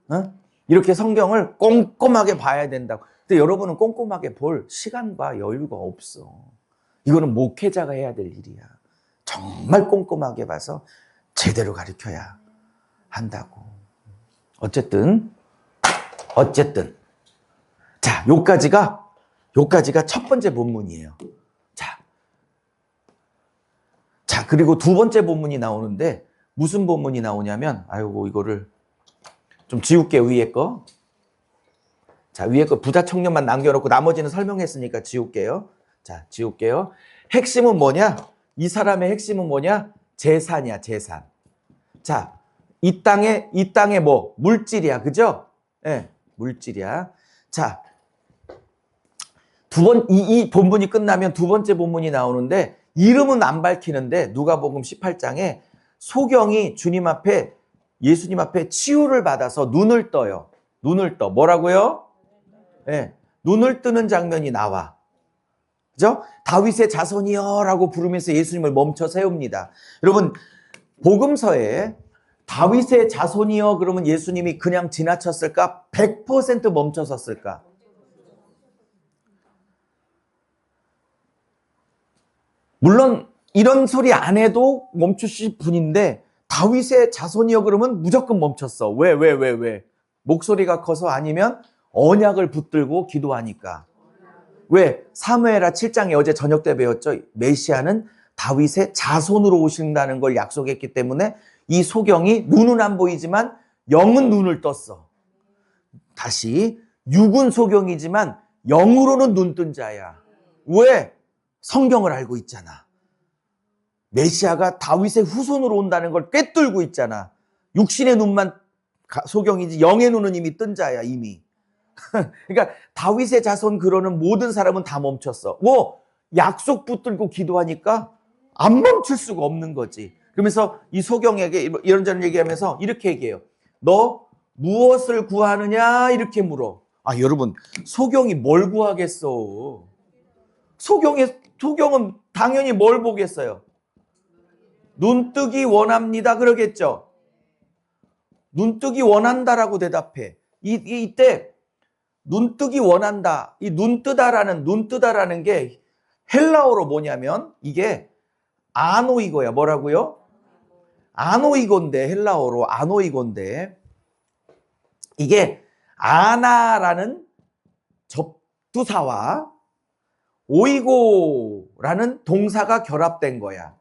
어? 이렇게 성경을 꼼꼼하게 봐야 된다고. 근데 여러분은 꼼꼼하게 볼 시간과 여유가 없어. 이거는 목회자가 해야 될 일이야. 정말 꼼꼼하게 봐서 제대로 가르쳐야 한다고. 어쨌든 자, 요까지가 첫 번째 본문이에요. 자, 그리고 두 번째 본문이 나오는데 무슨 본문이 나오냐면, 아이고, 이거를 좀 지울게, 위에 거. 자, 위에 거 부자 청년만 남겨놓고 나머지는 설명했으니까 지울게요. 자, 지울게요. 핵심은 뭐냐? 이 사람의 핵심은 뭐냐? 재산이야, 재산. 자, 이 땅에 뭐? 물질이야, 그죠? 예, 물질이야. 자, 이 본문이 끝나면 두 번째 본문이 나오는데, 이름은 안 밝히는데, 누가복음 18장에 소경이 예수님 앞에 치유를 받아서 눈을 떠요. 눈을 떠. 뭐라고요? 예, 눈을 뜨는 장면이 나와. 그죠? 다윗의 자손이여 라고 부르면서 예수님을 멈춰 세웁니다. 여러분, 복음서에 다윗의 자손이여 그러면 예수님이 그냥 지나쳤을까? 100% 멈춰섰을까? 물론 이런 소리 안 해도 멈추실 분인데 다윗의 자손이여 그러면 무조건 멈췄어. 왜? 목소리가 커서 아니면 언약을 붙들고 기도하니까. 왜? 사무엘하 7장에 어제 저녁 때 배웠죠. 메시아는 다윗의 자손으로 오신다는 걸 약속했기 때문에 이 소경이 눈은 안 보이지만 영은 눈을 떴어. 다시 육은 소경이지만 영으로는 눈 뜬 자야. 왜? 성경을 알고 있잖아. 메시아가 다윗의 후손으로 온다는 걸 꿰뚫고 있잖아. 육신의 눈만 소경이지 영의 눈은 이미 뜬 자야, 이미. 그러니까 다윗의 자손 그러는 모든 사람은 다 멈췄어. 약속 붙들고 기도하니까 안 멈출 수가 없는 거지. 그러면서 이 소경에게 이런저런 얘기하면서 이렇게 얘기해요. 너 무엇을 구하느냐? 이렇게 물어. 아, 여러분, 소경이 뭘 구하겠어? 소경은 당연히 뭘 보겠어요? 눈뜨기 원합니다. 그러겠죠? 눈뜨기 원한다라고 대답해. 이때 눈뜨기 원한다. 이 눈뜨다라는 게 헬라어로 뭐냐면 이게 아노이고야. 뭐라고요? 아노이고인데, 헬라어로 아노이고인데 이게 아나라는 접두사와 오이고라는 동사가 결합된 거야.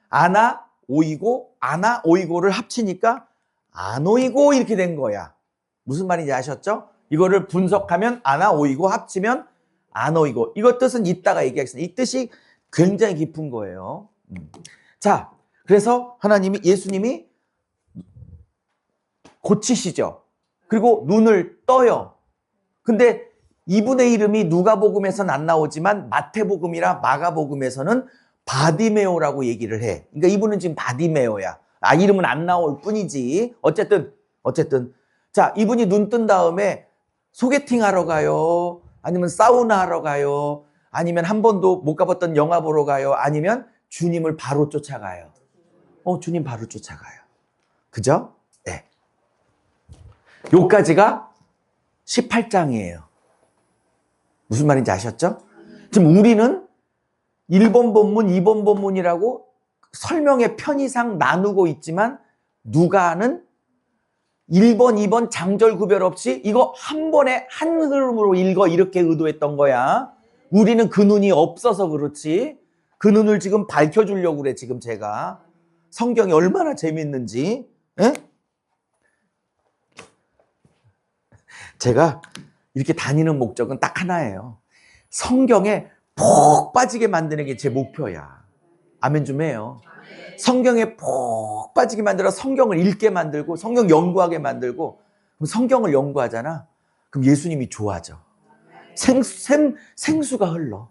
아나 오이고를 합치니까 아노이고 이렇게 된 거야. 무슨 말인지 아셨죠? 이거를 분석하면 아나 오이고 합치면 아노이고. 이거 뜻은 이따가 얘기하겠습니다. 이 뜻이 굉장히 깊은 거예요. 자, 그래서 예수님이 고치시죠. 그리고 눈을 떠요. 근데 이분의 이름이 누가복음에서는 안 나오지만 마태복음이나 마가복음에서는 바디메오라고 얘기를 해. 그러니까 이분은 지금 바디메오야. 이름은 안 나올 뿐이지. 어쨌든. 자, 이분이 눈 뜬 다음에 소개팅 하러 가요? 아니면 사우나 하러 가요? 아니면 한 번도 못 가봤던 영화 보러 가요? 아니면 주님을 바로 쫓아가요? 주님 바로 쫓아가요. 그죠? 네. 요까지가 18장이에요. 무슨 말인지 아셨죠? 지금 우리는 1번 본문, 2번 본문이라고 설명의 편의상 나누고 있지만 누가는 1번, 2번 장절 구별 없이 이거 한 번에 한 흐름으로 읽어 이렇게 의도했던 거야. 우리는 그 눈이 없어서 그렇지. 그 눈을 지금 밝혀주려고 그래, 지금 제가. 성경이 얼마나 재밌는지. 예? 제가 이렇게 다니는 목적은 딱 하나예요. 성경에 푹 빠지게 만드는 게 제 목표야. 아멘 좀 해요. 성경에 푹 빠지게 만들어 성경을 읽게 만들고 성경 연구하게 만들고, 그럼 성경을 연구하잖아. 그럼 예수님이 좋아져. 생수가 흘러.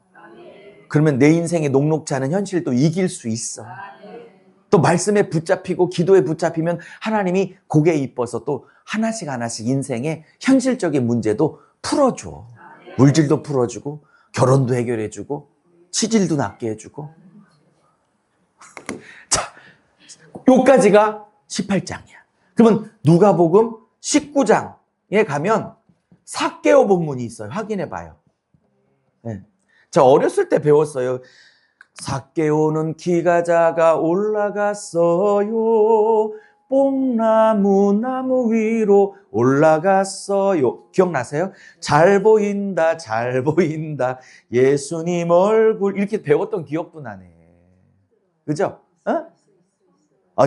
그러면 내 인생에 녹록지 않은 현실도 이길 수 있어. 또 말씀에 붙잡히고 기도에 붙잡히면 하나님이 고개 이뻐서 또 하나씩 하나씩 인생의 현실적인 문제도 풀어줘. 물질도 풀어주고 결혼도 해결해주고 치질도 낫게 해주고. 자, 요까지가 18장이야. 그러면 누가복음 19장에 가면 삭개오 본문이 있어요. 확인해 봐요. 네. 저 어렸을 때 배웠어요. 삭개오는 키가 작아 올라갔어요. 나무 위로 올라갔어요. 기억나세요? 잘 보인다, 잘 보인다. 예수님 얼굴. 이렇게 배웠던 기억도 나네. 그죠?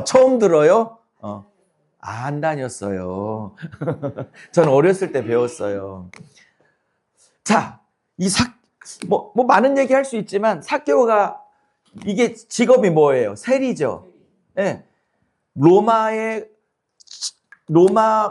처음 들어요? 안 다녔어요. 전 어렸을 때 배웠어요. 자, 뭐 많은 얘기 할 수 있지만, 삭개오가, 이게 직업이 뭐예요? 세리죠. 네. 로마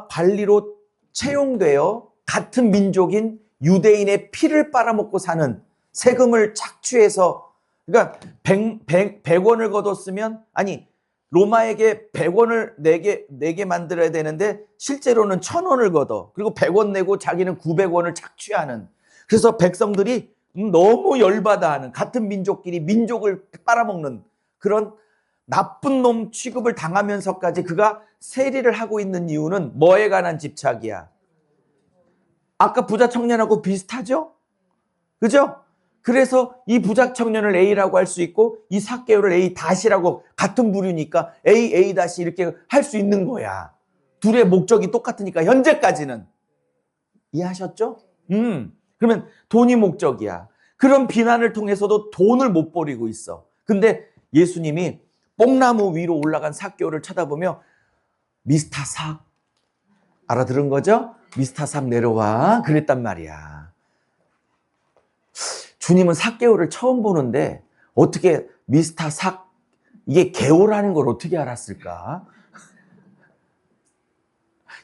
관리로 채용되어 같은 민족인 유대인의 피를 빨아먹고 사는, 세금을 착취해서, 그러니까 100원을 걷었으면, 아니, 로마에게 100원을 내게 만들어야 되는데 실제로는 1000원을 걷어. 그리고 100원 내고 자기는 900원을 착취하는. 그래서 백성들이 너무 열받아 하는, 같은 민족끼리 민족을 빨아먹는 그런 나쁜 놈 취급을 당하면서까지 그가 세리를 하고 있는 이유는 뭐에 관한 집착이야? 아까 부자 청년하고 비슷하죠? 그죠? 그래서 이 부자 청년을 A라고 할 수 있고 이 삭개오를 A 다시라고, 같은 부류니까 A 다시 이렇게 할 수 있는 거야. 둘의 목적이 똑같으니까, 현재까지는. 이해하셨죠? 그러면 돈이 목적이야. 그런 비난을 통해서도 돈을 못 버리고 있어. 근데 예수님이 뽕나무 위로 올라간 삭개오를 쳐다보며 미스터 삭, 알아들은 거죠? 미스터 삭 내려와 그랬단 말이야. 주님은 삭개오를 처음 보는데 어떻게 미스터 삭, 이게 개오라는 걸 어떻게 알았을까?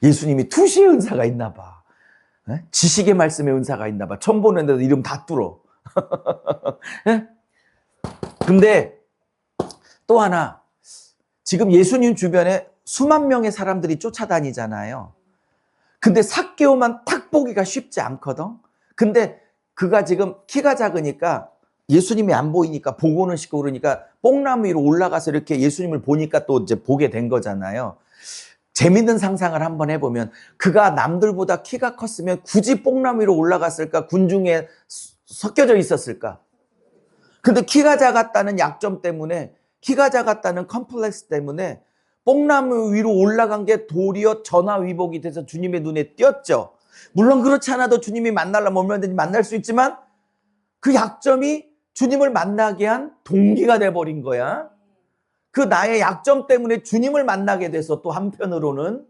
예수님이 투시의 은사가 있나 봐. 지식의 말씀의 은사가 있나 봐. 처음 보는데도 이름 다 뚫어. 근데 또 하나, 지금 예수님 주변에 수만 명의 사람들이 쫓아다니잖아요. 근데 삭개오만 딱 보기가 쉽지 않거든. 근데 그가 지금 키가 작으니까 예수님이 안 보이니까 보고는 싶고 그러니까 뽕나무 위로 올라가서 이렇게 예수님을 보니까 또 이제 보게 된 거잖아요. 재밌는 상상을 한번 해보면, 그가 남들보다 키가 컸으면 굳이 뽕나무 위로 올라갔을까? 군중에 섞여져 있었을까? 근데 키가 작았다는 약점 때문에, 키가 작았다는 컴플렉스 때문에 뽕나무 위로 올라간 게 도리어 전화위복이 돼서 주님의 눈에 띄었죠. 물론 그렇지 않아도 주님이 만나려면 얼마든지 만날 수 있지만 그 약점이 주님을 만나게 한 동기가 돼버린 거야. 그 나의 약점 때문에 주님을 만나게 돼서 또 한편으로는,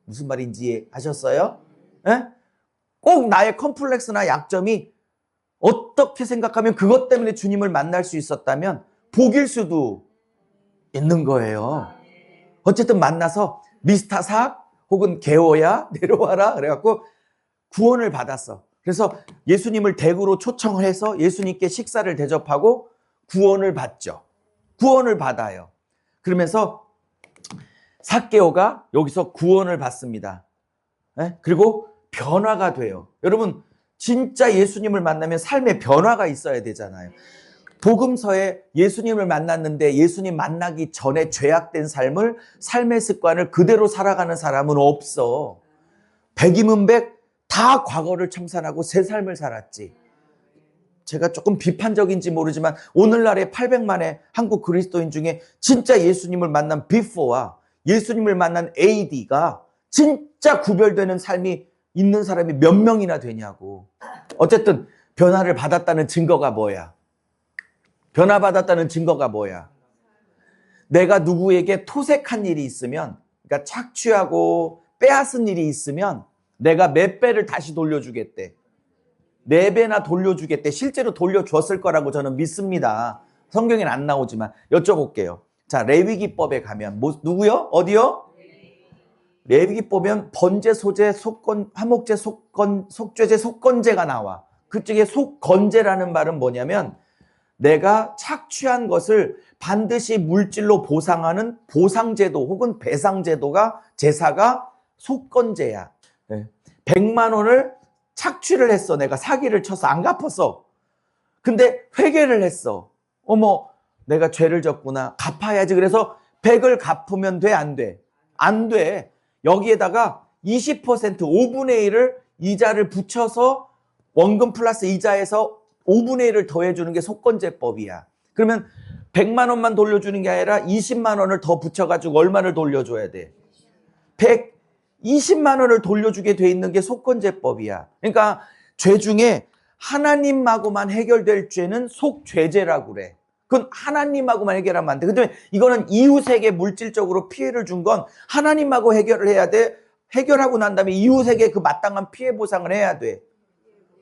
무슨 말인지 아셨어요? 에? 꼭 나의 컴플렉스나 약점이 어떻게 생각하면 그것 때문에 주님을 만날 수 있었다면 복일 수도 있는 거예요. 어쨌든 만나서 미스터 삭 혹은 개오야 내려와라 그래갖고 구원을 받았어. 그래서 예수님을 댁으로 초청을 해서 예수님께 식사를 대접하고 구원을 받죠. 구원을 받아요. 그러면서 삭개오가 여기서 구원을 받습니다. 그리고 변화가 돼요. 여러분, 진짜 예수님을 만나면 삶에 변화가 있어야 되잖아요. 복음서에 예수님을 만났는데 예수님 만나기 전에 죄악된 삶의 습관을 그대로 살아가는 사람은 없어. 백이면 백 다 과거를 청산하고 새 삶을 살았지. 제가 조금 비판적인지 모르지만 오늘날의 800만의 한국 그리스도인 중에 진짜 예수님을 만난 before와 예수님을 만난 AD가 진짜 구별되는 삶이 있는 사람이 몇 명이나 되냐고. 어쨌든 변화를 받았다는 증거가 뭐야? 변화받았다는 증거가 뭐야? 내가 누구에게 토색한 일이 있으면, 그러니까 착취하고 빼앗은 일이 있으면 내가 몇 배를 다시 돌려주겠대. 4배나 돌려주겠대. 실제로 돌려줬을 거라고 저는 믿습니다. 성경에는 안 나오지만 여쭤볼게요. 자, 레위기법에 가면 누구요? 어디요? 레위기법은 번제, 소제, 속건, 화목제, 속죄제, 속건제가 나와. 그쪽에 속건제라는 말은 뭐냐면 내가 착취한 것을 반드시 물질로 보상하는 보상제도 혹은 배상제도가 제사가 속건제야. 100만 원을 착취를 했어. 내가 사기를 쳐서 안 갚았어. 근데 회개를 했어. 어머, 내가 죄를 졌구나. 갚아야지. 그래서 100을 갚으면 돼? 안 돼? 안 돼. 여기에다가 20% 5분의 1을 이자를 붙여서 원금 플러스 이자에서 5분의 1을 더해주는 게 속건제법이야. 그러면 100만 원만 돌려주는 게 아니라 20만 원을 더 붙여가지고 얼마를 돌려줘야 돼? 120만 원을 돌려주게 돼 있는 게 속건제법이야. 그러니까 죄 중에 하나님하고만 해결될 죄는 속죄죄라고 그래. 그건 하나님하고만 해결하면 안 돼. 근데 이거는 이웃에게 물질적으로 피해를 준 건 하나님하고 해결을 해야 돼. 해결하고 난 다음에 이웃에게 그 마땅한 피해 보상을 해야 돼.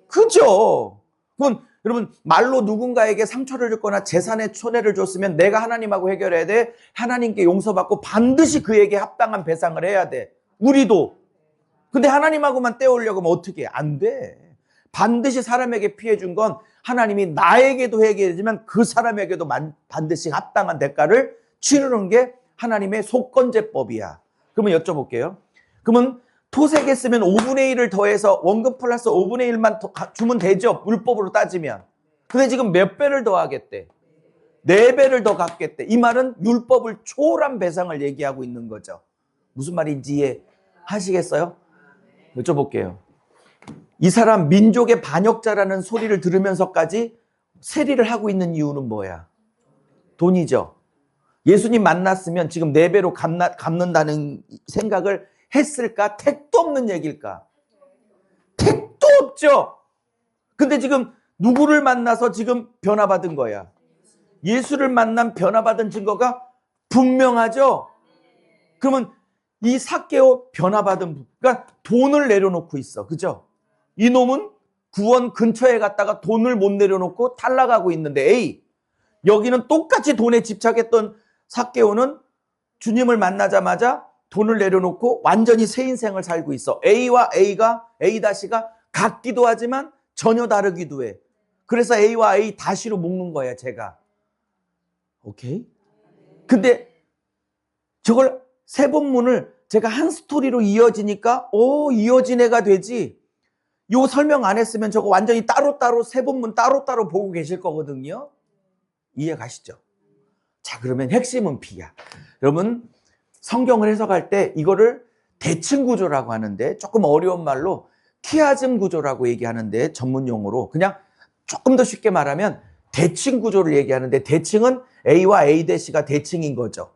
그죠? 그건 여러분 말로 누군가에게 상처를 줬거나 재산에 손해를 줬으면 내가 하나님하고 해결해야 돼. 하나님께 용서받고 반드시 그에게 합당한 배상을 해야 돼. 우리도. 근데 하나님하고만 떼어오려고 하면 어떻게 해? 안 돼. 반드시 사람에게 피해 준 건 하나님이 나에게도 해결해주지만 그 사람에게도 반드시 합당한 대가를 치르는 게 하나님의 속건제법이야. 그러면 여쭤볼게요. 그러면 토색했으면 5분의 1을 더해서 원금 플러스 5분의 1만 주면 되죠. 물법으로 따지면. 근데 지금 몇 배를 더 하겠대? 4배를 더 갚겠대. 이 말은 율법을 초월한 배상을 얘기하고 있는 거죠. 무슨 말인지 이해하시겠어요? 여쭤볼게요. 이 사람 민족의 반역자라는 소리를 들으면서까지 세리를 하고 있는 이유는 뭐야? 돈이죠. 예수님 만났으면 지금 4배로 갚는다는 생각을 했을까? 택도 없는 얘기일까? 택도 없죠. 근데 지금 누구를 만나서 지금 변화받은 거야? 예수를 만난 변화받은 증거가 분명하죠. 그러면 이 삭개오 변화받은, 그러니까 돈을 내려놓고 있어. 그죠? 이놈은 구원 근처에 갔다가 돈을 못 내려놓고 탈락하고 있는데 A, 여기는 똑같이 돈에 집착했던 삭개오는 주님을 만나자마자 돈을 내려놓고 완전히 새 인생을 살고 있어. A와 A-가 같기도 하지만 전혀 다르기도 해. 그래서 A와 A-로 묶는 거야, 제가. 오케이? 근데 저걸 세 본문을 제가 한 스토리로 이어지니까 이어진 애가 되지. 요 설명 안 했으면 저거 완전히 따로따로 세 본문 따로따로 보고 계실 거거든요. 이해 가시죠? 자, 그러면 핵심은 B야. 여러분 성경을 해석할 때 이거를 대칭 구조라고 하는데 조금 어려운 말로 키아즘 구조라고 얘기하는데 전문 용어로 그냥 조금 더 쉽게 말하면 대칭 구조를 얘기하는데 대칭은 A와 A-가 대칭인 거죠.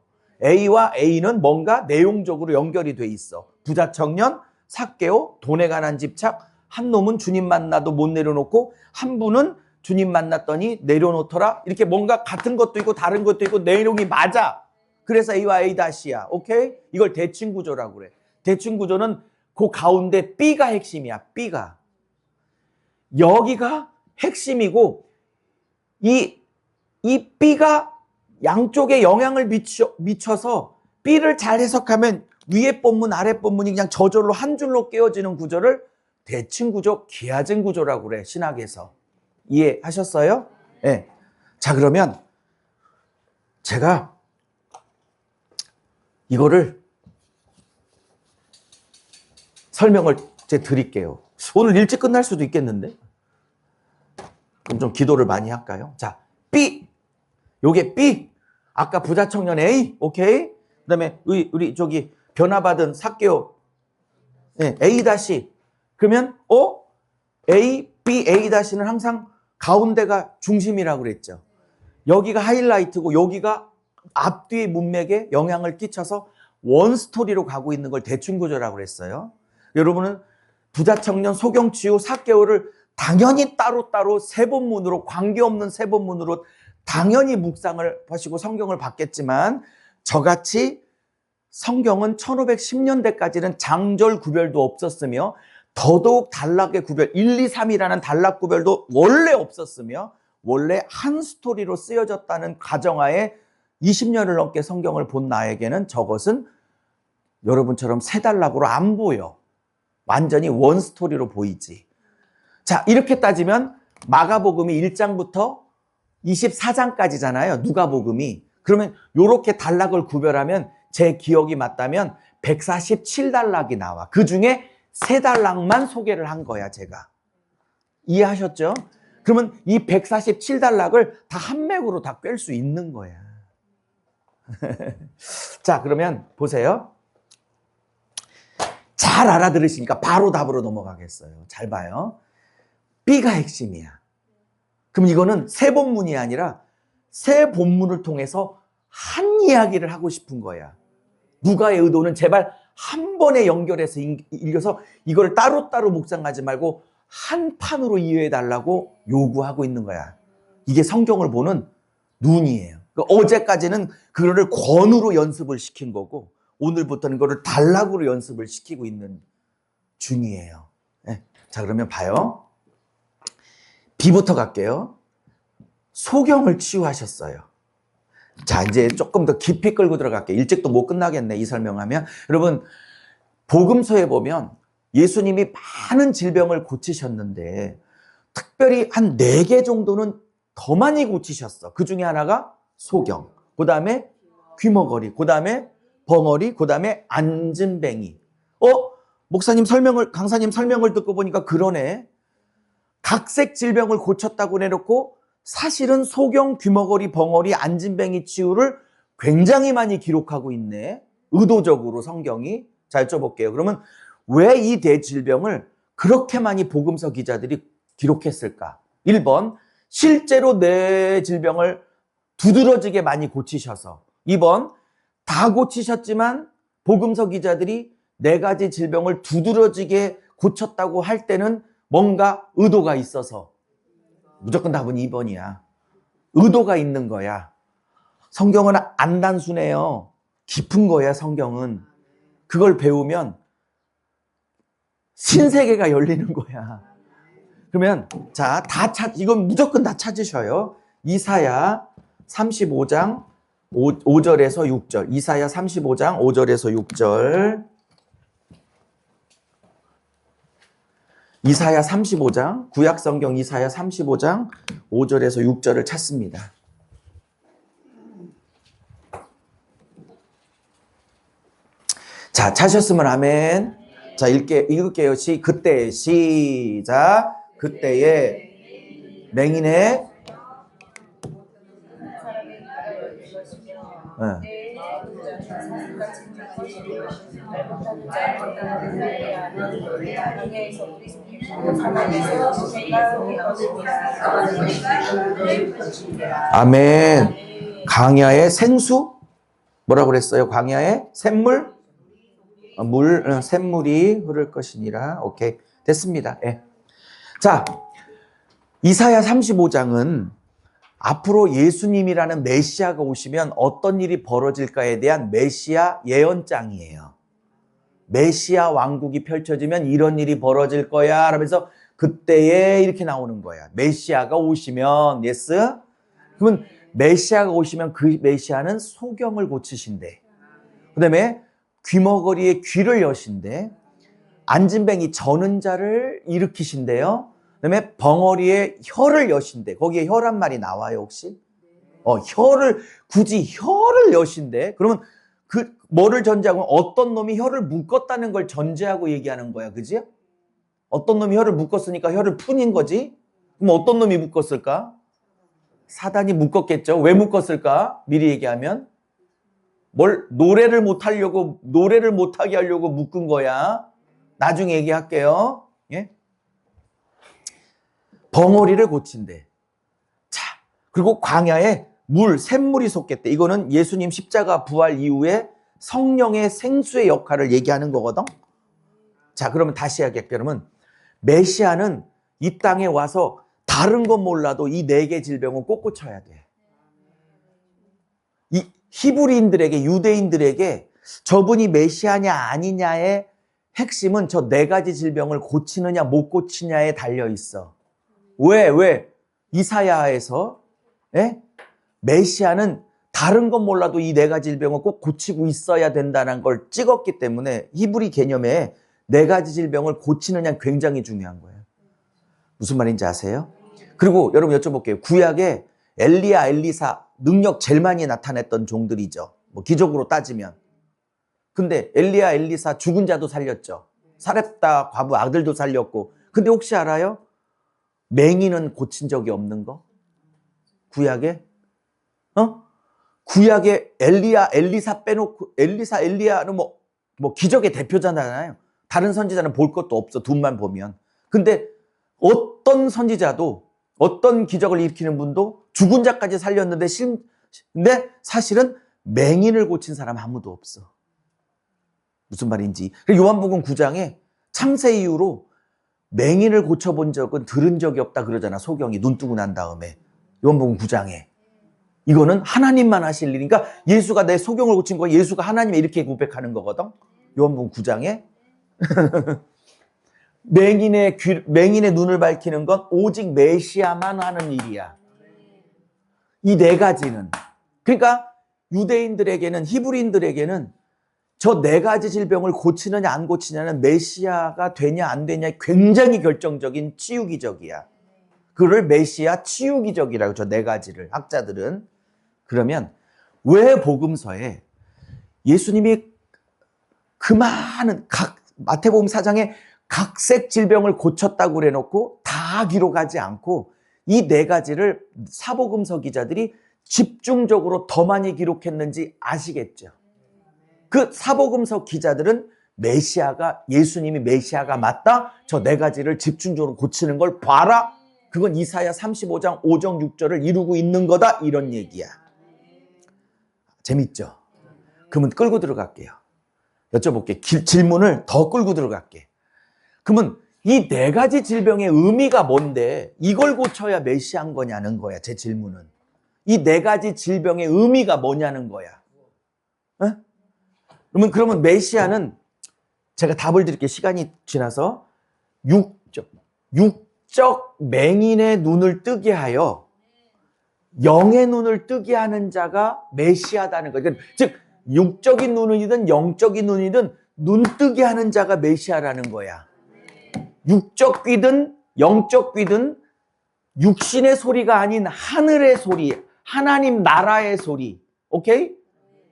A와 A는 뭔가 내용적으로 연결이 돼 있어. 부자 청년, 삭개오, 돈에 관한 집착, 한 놈은 주님 만나도 못 내려놓고 한 분은 주님 만났더니 내려놓더라. 이렇게 뭔가 같은 것도 있고 다른 것도 있고 내용이 맞아. 그래서 A와 A-야. 오케이? 이걸 대칭 구조라고 그래. 대칭 구조는 그 가운데 B가 핵심이야. B가. 여기가 핵심이고 이 B가 양쪽에 영향을 미쳐서 B를 잘 해석하면 위에 본문 아래 본문이 그냥 저절로 한 줄로 깨어지는 구조를 대칭 구조, 기하증 구조라고 그래. 신학에서. 이해하셨어요? 네. 자, 그러면 제가 이거를 설명을 드릴게요. 오늘 일찍 끝날 수도 있겠는데? 그럼 좀 기도를 많이 할까요? 자, B. 요게 B. 아까 부자 청년 A. 오케이? 그 다음에 우리 저기 변화받은 삭개오. 네, A-. 그러면 A, B, A-는 항상 가운데가 중심이라고 그랬죠. 여기가 하이라이트고 여기가 앞뒤 문맥에 영향을 끼쳐서 원 스토리로 가고 있는 걸 대칭 구조라고 그랬어요. 여러분은 부자 청년, 소경치유, 삭개오를 당연히 따로따로 세 본문으로 관계없는 세 본문으로 당연히 묵상을 하시고 성경을 받겠지만 저같이 성경은 1510년대까지는 장절 구별도 없었으며 더더욱 단락의 구별, 1, 2, 3이라는 단락 구별도 원래 없었으며 원래 한 스토리로 쓰여졌다는 가정하에 20년을 넘게 성경을 본 나에게는 저것은 여러분처럼 세 단락으로 안 보여. 완전히 원 스토리로 보이지. 자, 이렇게 따지면 마가복음이 1장부터 24장까지잖아요. 누가복음이. 그러면 이렇게 단락을 구별하면 제 기억이 맞다면 147단락이 나와. 그 중에 3단락만 소개를 한 거야, 제가. 이해하셨죠? 그러면 이 147단락을 다 한 맥으로 다 꿰을 수 있는 거야. 자, 그러면 보세요. 잘 알아들으시니까 바로 답으로 넘어가겠어요. 잘 봐요. B가 핵심이야. 그럼 이거는 세 본문이 아니라 세 본문을 통해서 한 이야기를 하고 싶은 거야. 누가의 의도는 제발 한 번에 연결해서 읽어서 이걸 따로따로 묵상하지 말고 한 판으로 이해해 달라고 요구하고 있는 거야. 이게 성경을 보는 눈이에요. 어제까지는 그거를 권으로 연습을 시킨 거고 오늘부터는 그거를 단락으로 연습을 시키고 있는 중이에요. 네. 자, 그러면 봐요. B부터 갈게요. 소경을 치유하셨어요. 자, 이제 조금 더 깊이 끌고 들어갈게요. 일찍도 못 끝나겠네, 이 설명하면. 여러분, 복음서에 보면 예수님이 많은 질병을 고치셨는데 특별히 한 4개 정도는 더 많이 고치셨어. 그 중에 하나가 소경, 그 다음에 귀머거리, 그 다음에 벙어리, 그 다음에 안진뱅이. 목사님 설명을, 강사님 설명을 듣고 보니까 그러네. 각색 질병을 고쳤다고 내놓고 사실은 소경, 귀머거리, 벙어리, 안진뱅이 치유를 굉장히 많이 기록하고 있네. 의도적으로 성경이. 자, 여쭤볼게요. 그러면 왜 이 대질병을 그렇게 많이 복음서 기자들이 기록했을까? 1번, 실제로 내 질병을 두드러지게 많이 고치셔서. 2번, 다 고치셨지만 복음서 기자들이 4가지 질병을 두드러지게 고쳤다고 할 때는 뭔가 의도가 있어서. 무조건 답은 2번이야. 의도가 있는 거야. 성경은 안 단순해요. 깊은 거야, 성경은. 그걸 배우면 신세계가 열리는 거야. 그러면 자, 이건 무조건 다 찾으셔요. 이사야 35장 5절에서 6절. 이사야 35장 5절에서 6절. 이사야 35장, 구약성경 이사야 35장 5절에서 6절을 찾습니다. 자, 찾으셨으면 아멘. 자, 읽을게요. 그때 시작. 그때에 맹인의 아멘. 광야의 생수? 뭐라고 그랬어요? 광야의 샘물? 샘물이 흐를 것이니라. 오케이. 됐습니다. 예. 자, 이사야 35장은 앞으로 예수님이라는 메시아가 오시면 어떤 일이 벌어질까에 대한 메시아 예언장이에요. 메시아 왕국이 펼쳐지면 이런 일이 벌어질 거야 라면서 그때에 이렇게 나오는 거야. 메시아가 오시면, 예스? 그러면 메시아가 오시면 그 메시아는 소경을 고치신대. 그 다음에 귀머거리에 귀를 여신대. 안진뱅이 저는 자를 일으키신대요. 그 다음에 벙어리에 혀를 여신대. 거기에 혀란 말이 나와요, 혹시? 굳이 혀를 여신대. 그러면 뭐를 전제하고 어떤 놈이 혀를 묶었다는 걸 전제하고 얘기하는 거야, 그지? 어떤 놈이 혀를 묶었으니까 혀를 푼인 거지? 그럼 어떤 놈이 묶었을까? 사단이 묶었겠죠. 왜 묶었을까? 미리 얘기하면. 노래를 못하게 하려고 묶은 거야. 나중에 얘기할게요. 예? 벙어리를 고친대. 자, 그리고 광야에 샘물이 솟겠대. 이거는 예수님 십자가 부활 이후에 성령의 생수의 역할을 얘기하는 거거든. 자, 그러면 다시 이야기할게요. 그러면 메시아는 이 땅에 와서 다른 건 몰라도 이 4개 질병은 꼭 고쳐야 돼. 히브리인들에게, 유대인들에게 저분이 메시아냐 아니냐의 핵심은 저 네 가지 질병을 고치느냐 못 고치냐에 달려 있어. 왜? 이사야에서 메시아는 다른 건 몰라도 이 네 가지 질병을 꼭 고치고 있어야 된다는 걸 찍었기 때문에 히브리 개념에 네 가지 질병을 고치느냐 굉장히 중요한 거예요. 무슨 말인지 아세요? 그리고 여러분 여쭤볼게요. 구약에 엘리야, 엘리사 능력 제일 많이 나타냈던 종들이죠. 뭐 기적으로 따지면. 근데 엘리야, 엘리사 죽은 자도 살렸죠. 사렙다 과부 아들도 살렸고. 근데 혹시 알아요? 맹인은 고친 적이 없는 거? 구약에? 구약에 엘리야, 엘리사 빼놓고 엘리야는 뭐 기적의 대표자잖아요. 다른 선지자는 볼 것도 없어. 둘만 보면. 근데 어떤 선지자도 어떤 기적을 일으키는 분도 죽은 자까지 살렸는데 근데 사실은 맹인을 고친 사람 아무도 없어. 무슨 말인지. 요한복음 9장에 창세 이후로 맹인을 고쳐본 적은 들은 적이 없다 그러잖아. 소경이 눈 뜨고 난 다음에. 요한복음 9장에. 이거는 하나님만 하실 일이니까 예수가 내 소경을 고친 거 예수가 하나님이 이렇게 고백하는 거거든. 요한복음 9장에. 맹인의 눈을 밝히는 건 오직 메시아만 하는 일이야. 이 네 가지는. 그러니까 유대인들에게는, 히브리인들에게는 저 네 가지 질병을 고치느냐 안 고치냐는 메시아가 되냐 안 되냐 굉장히 결정적인 치유기적이야. 그를 메시아 치유기적이라고 저 네 가지를 학자들은. 그러면 왜 복음서에 예수님이 그 많은 마태복음 4장에 각색 질병을 고쳤다고 그래놓고 다 기록하지 않고 이 네 가지를 사복음서 기자들이 집중적으로 더 많이 기록했는지 아시겠죠? 그 사복음서 기자들은 예수님이 메시아가 맞다. 저 네 가지를 집중적으로 고치는 걸 봐라. 그건 이사야 35장 5정 6절을 이루고 있는 거다. 이런 얘기야. 재밌죠? 그러면 끌고 들어갈게요. 여쭤볼게요. 질문을 더 끌고 들어갈게. 그러면 이 네 가지 질병의 의미가 뭔데 이걸 고쳐야 메시아인 거냐는 거야. 제 질문은. 이 네 가지 질병의 의미가 뭐냐는 거야. 그러면 메시아는 제가 답을 드릴게요. 시간이 지나서 육적 맹인의 눈을 뜨게 하여 영의 눈을 뜨게 하는 자가 메시아다는 거예요. 즉 육적인 눈이든 영적인 눈이든 눈 뜨게 하는 자가 메시아라는 거야. 육적 귀든 영적 귀든 육신의 소리가 아닌 하늘의 소리, 하나님 나라의 소리, 오케이?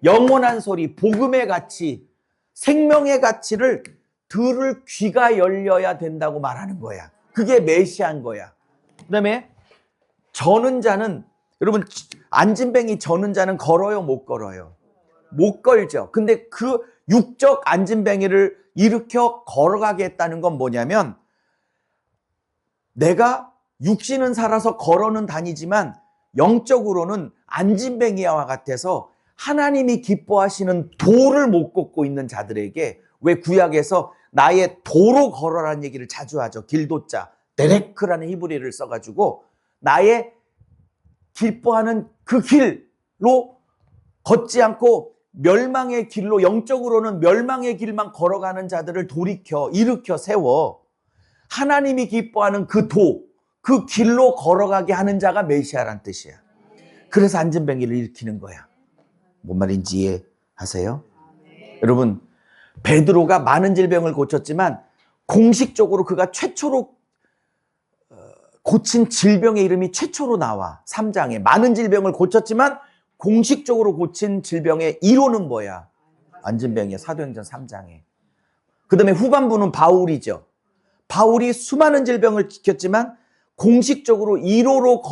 영원한 소리, 복음의 가치, 생명의 가치를 들을 귀가 열려야 된다고 말하는 거야. 그게 메시아인 거야. 그 다음에 저는 자는, 여러분 안진뱅이 저는 자는 걸어요 못 걸어요? 못 걸죠. 근데 그 육적 안진뱅이를 일으켜 걸어가게 했다는 건 뭐냐면 내가 육신은 살아서 걸어는 다니지만 영적으로는 안진뱅이와 같아서 하나님이 기뻐하시는 도를 못 걷고 있는 자들에게 왜 구약에서 나의 도로 걸어라는 얘기를 자주 하죠. 길도자, 데레크라는 히브리를 써가지고 나의 기뻐하는 그 길로 걷지 않고 멸망의 길로 영적으로는 멸망의 길만 걸어가는 자들을 일으켜 세워 하나님이 기뻐하는 그 그 길로 걸어가게 하는 자가 메시아란 뜻이야. 그래서 안진뱅이를 일으키는 거야. 뭔 말인지 이해하세요? 여러분 베드로가 많은 질병을 고쳤지만 공식적으로 그가 최초로 고친 질병의 이름이 최초로 나와. 3장에 많은 질병을 고쳤지만 공식적으로 고친 질병의 1호는 뭐야? 안진뱅이야. 사도행전 3장에. 그 다음에 후반부는 바울이죠. 바울이 수많은 질병을 지켰지만 공식적으로 1호로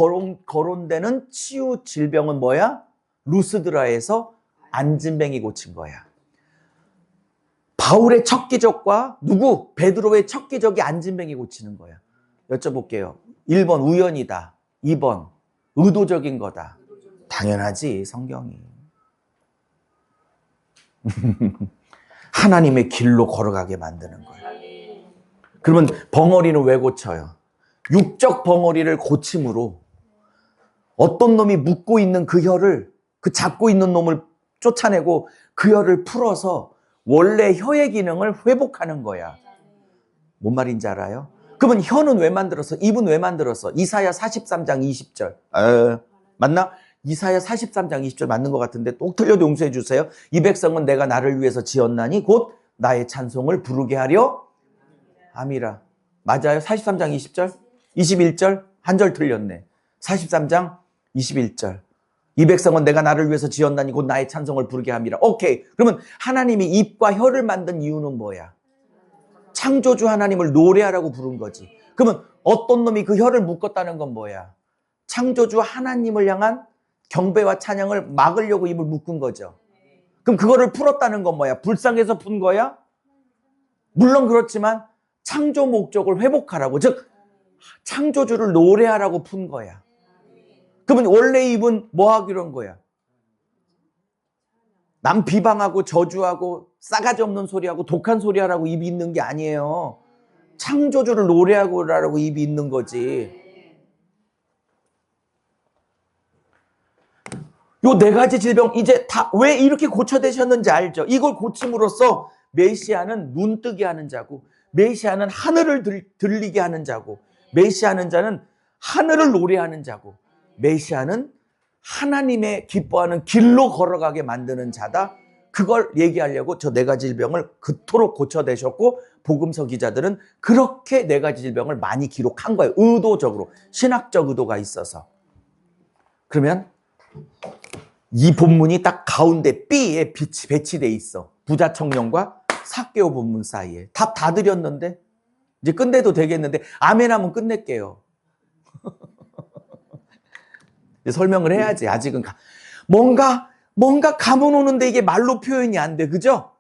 거론되는 치유 질병은 뭐야? 루스드라에서 안진뱅이 고친 거야. 바울의 첫 기적과 베드로의 첫 기적이 안진뱅이 고치는 거야. 여쭤볼게요. 1번 우연이다. 2번 의도적인 거다. 당연하지, 성경이. 하나님의 길로 걸어가게 만드는 거예요. 그러면 벙어리는 왜 고쳐요? 육적 벙어리를 고침으로 어떤 놈이 묶고 있는 그 혀를, 그 잡고 있는 놈을 쫓아내고 그 혀를 풀어서 원래 혀의 기능을 회복하는 거야. 뭔 말인지 알아요? 그러면 혀는 왜 만들었어? 입은 왜 만들었어? 이사야 43장 20절. 맞나? 이사야 43장 20절 맞는 것 같은데 꼭 틀려도 용서해 주세요. 이 백성은 내가 나를 위해서 지었나니 곧 나의 찬송을 부르게 하려 함이라. 맞아요? 43장 20절? 21절? 한 절 틀렸네. 43장 21절. 이 백성은 내가 나를 위해서 지었나니 곧 나의 찬송을 부르게 함이라. 오케이. 그러면 하나님이 입과 혀를 만든 이유는 뭐야? 창조주 하나님을 노래하라고 부른 거지. 그러면 어떤 놈이 그 혀를 묶었다는 건 뭐야? 창조주 하나님을 향한 경배와 찬양을 막으려고 입을 묶은 거죠. 그럼 그거를 풀었다는 건 뭐야? 불쌍해서 푼 거야? 물론 그렇지만 창조 목적을 회복하라고, 즉 창조주를 노래하라고 푼 거야. 그러면 원래 입은 뭐 하기로 한 거야? 남 비방하고 저주하고 싸가지 없는 소리하고 독한 소리 하라고 입이 있는 게 아니에요. 창조주를 노래하고 입이 있는 거지. 요 네 가지 질병 이제 다 왜 이렇게 고쳐되셨는지 알죠? 이걸 고침으로써 메시아는 눈뜨게 하는 자고, 메시아는 하늘을 들리게 하는 자고, 메시아는 자는 하늘을 노래하는 자고, 메시아는 하나님의 기뻐하는 길로 걸어가게 만드는 자다. 그걸 얘기하려고 저 네 가지 질병을 그토록 고쳐내셨고, 복음서 기자들은 그렇게 네 가지 질병을 많이 기록한 거예요. 의도적으로, 신학적 의도가 있어서. 그러면 이 본문이 딱 가운데 B에 배치돼 있어. 부자 청년과 삭개오 본문 사이에. 답 다 드렸는데 이제 끝내도 되겠는데 아멘 하면 끝낼게요. 설명을 해야지. 아직은 뭔가 감은 오는데 이게 말로 표현이 안 돼. 그죠?